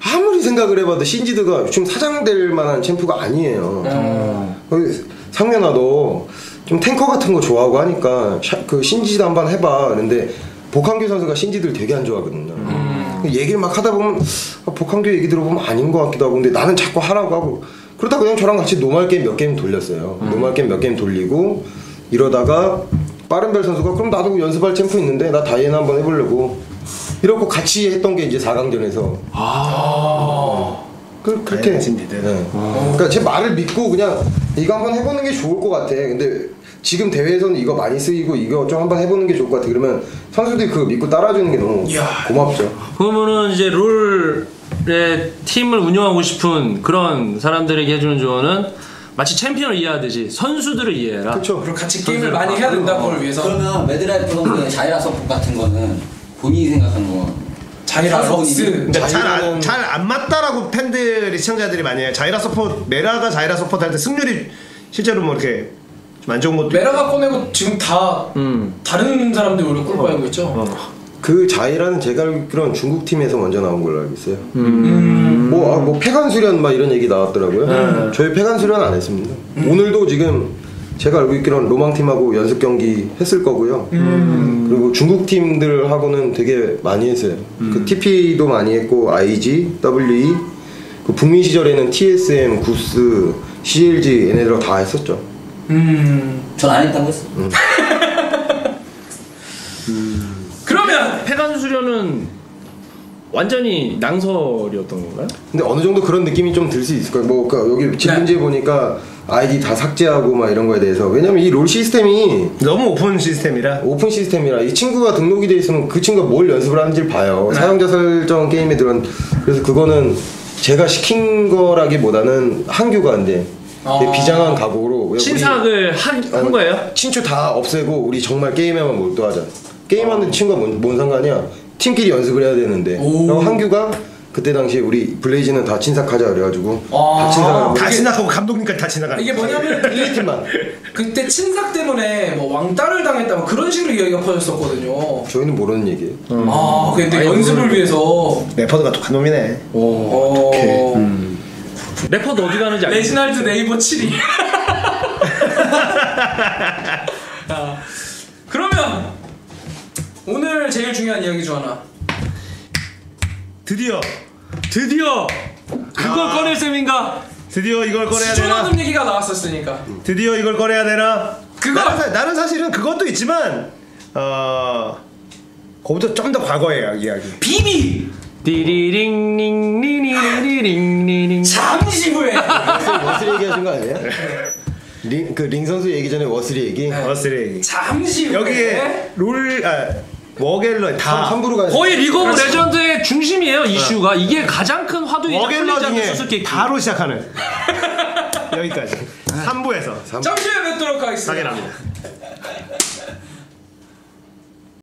아무리 생각을 해봐도 신지드가 지금 사장될 만한 챔프가 아니에요. 상면아 너 좀 탱커 같은 거 좋아하고 하니까 그 신지드 한번 해봐. 그런데 복한규 선수가 신지드를 되게 안 좋아하거든요. 얘기를 막 하다 보면 복한규 얘기 들어보면 아닌 것 같기도 하고. 근데 나는 자꾸 하라고 하고 그러다 그냥 저랑 같이 노멀 게임 몇 게임 돌렸어요. 노멀 게임 몇 게임 돌리고 이러다가 빠른별 선수가 그럼 나도 연습할 챔프 있는데 나 다이애나 한번 해보려고 이러고 같이 했던 게 이제 4강전에서 그렇게 그러니까 제 말을 믿고 그냥 이거 한번 해보는 게 좋을 것 같아. 근데 지금 대회에서는 이거 많이 쓰이고 이거 좀 한번 해보는 게 좋을 것 같아. 그러면 선수들이 그거 믿고 따라주는 게 너무 고맙죠. 그러면은 이제 롤 팀을 운영하고 싶은 그런 사람들에게 해주는 조언은 마치 챔피언을 이해하듯이 선수들을 이해해라. 그렇죠. 그리고 같이 게임을 많이 해야 된다 그걸 위해서. 그러면 매드라이프 정도의 자이라 서폿 같은 거는 본인이 생각하는 건 자이라 럭스. 근데 자이라는- 잘 안 맞다라고 팬들이 시청자들이 많이 해요. 자이라 서폿 메라가 자이라 서폿 할 때 승률이 실제로 뭐 이렇게 좀 안 좋은 것도 메라가 꺼내고 지금 다 다른 사람들이 오히려 꿀 빨고 있죠. 그 자이라는 제가 알기로는 중국 팀에서 먼저 나온 걸로 알고 있어요. 뭐 폐관수련 막 이런 얘기 나왔더라고요. 저희 폐관수련 안 했습니다. 오늘도 지금 제가 알고 있기로는 로망 팀하고 연습 경기 했을 거고요. 그리고 중국 팀들하고는 되게 많이 했어요. 그 TP도 많이 했고 IG, WE, 그 북미 시절에는 TSM, 구스, CLG 얘네들 다 했었죠. 전 안 했다고 했어. 그러면 폐간 수련은 완전히 낭설이었던 건가요? 근데 어느 정도 그런 느낌이 좀 들 수 있을 거예요. 뭐 그러니까 여기 질문지에 보니까 아이디 다 삭제하고 막 이런 거에 대해서 왜냐면 이 롤 시스템이 너무 오픈 시스템이라 오픈 시스템이라 이 친구가 등록이 돼 있으면 그 친구가 뭘 연습을 하는지를 봐요. 사용자 설정 게임에 들어간 그래서 그거는 제가 시킨 거라기보다는 한규가 이제 비장한 각오로 우리 신상을 한 거예요? 친추 다 없애고 우리 정말 게임에만 몰두하자. 게임하는 친구가 뭔 상관이야? 팀끼리 연습을 해야 되는데. 그리고 한규가 그때 당시에 우리 블레이즈는 다 친삭하자 그래가지고 다 친삭하고 다 지나가고 감독님까지 다 지나가는 이게 뭐냐면 팀만. 그때 친삭 때문에 뭐 왕따를 당했다 뭐 그런 식으로 이야기가 퍼졌었거든요. 저희는 모르는 얘기예요. 아 근데 연습을 위해서 래퍼드가 독한 놈이네. 래퍼도 어디 가는지 알겠어요. 레지날드 네이버 7위. 그러면 오늘 제일 중요한 이야기 중 하나. 드디어 그걸 꺼낼 셈인가? 드디어 이걸 꺼내야 되나? 수준하는 얘기가 나왔었으니까. 드디어 이걸 꺼내야 되나? 그거! 나는 사실은 그것도 있지만 그거보다 좀 더 과거의 이야기. 비비 디리링링리리링리링. 잠시 후에 워스리 얘기하신 거 아니에요? 링 선수 얘기 전에 워스리 얘기. 어스리 얘기. 잠시 후에 여기에 워갤러 다 3부로 가야 거의 리그 오브 레전드의 중심이에요 이슈가. 이게 가장 큰 화두이자 워갤러 풀리지 않는 중에 수수께끼. 바로 시작하는 여기까지 3부에서 잠시 후에 뵙도록 하겠습니다. 확인합니다.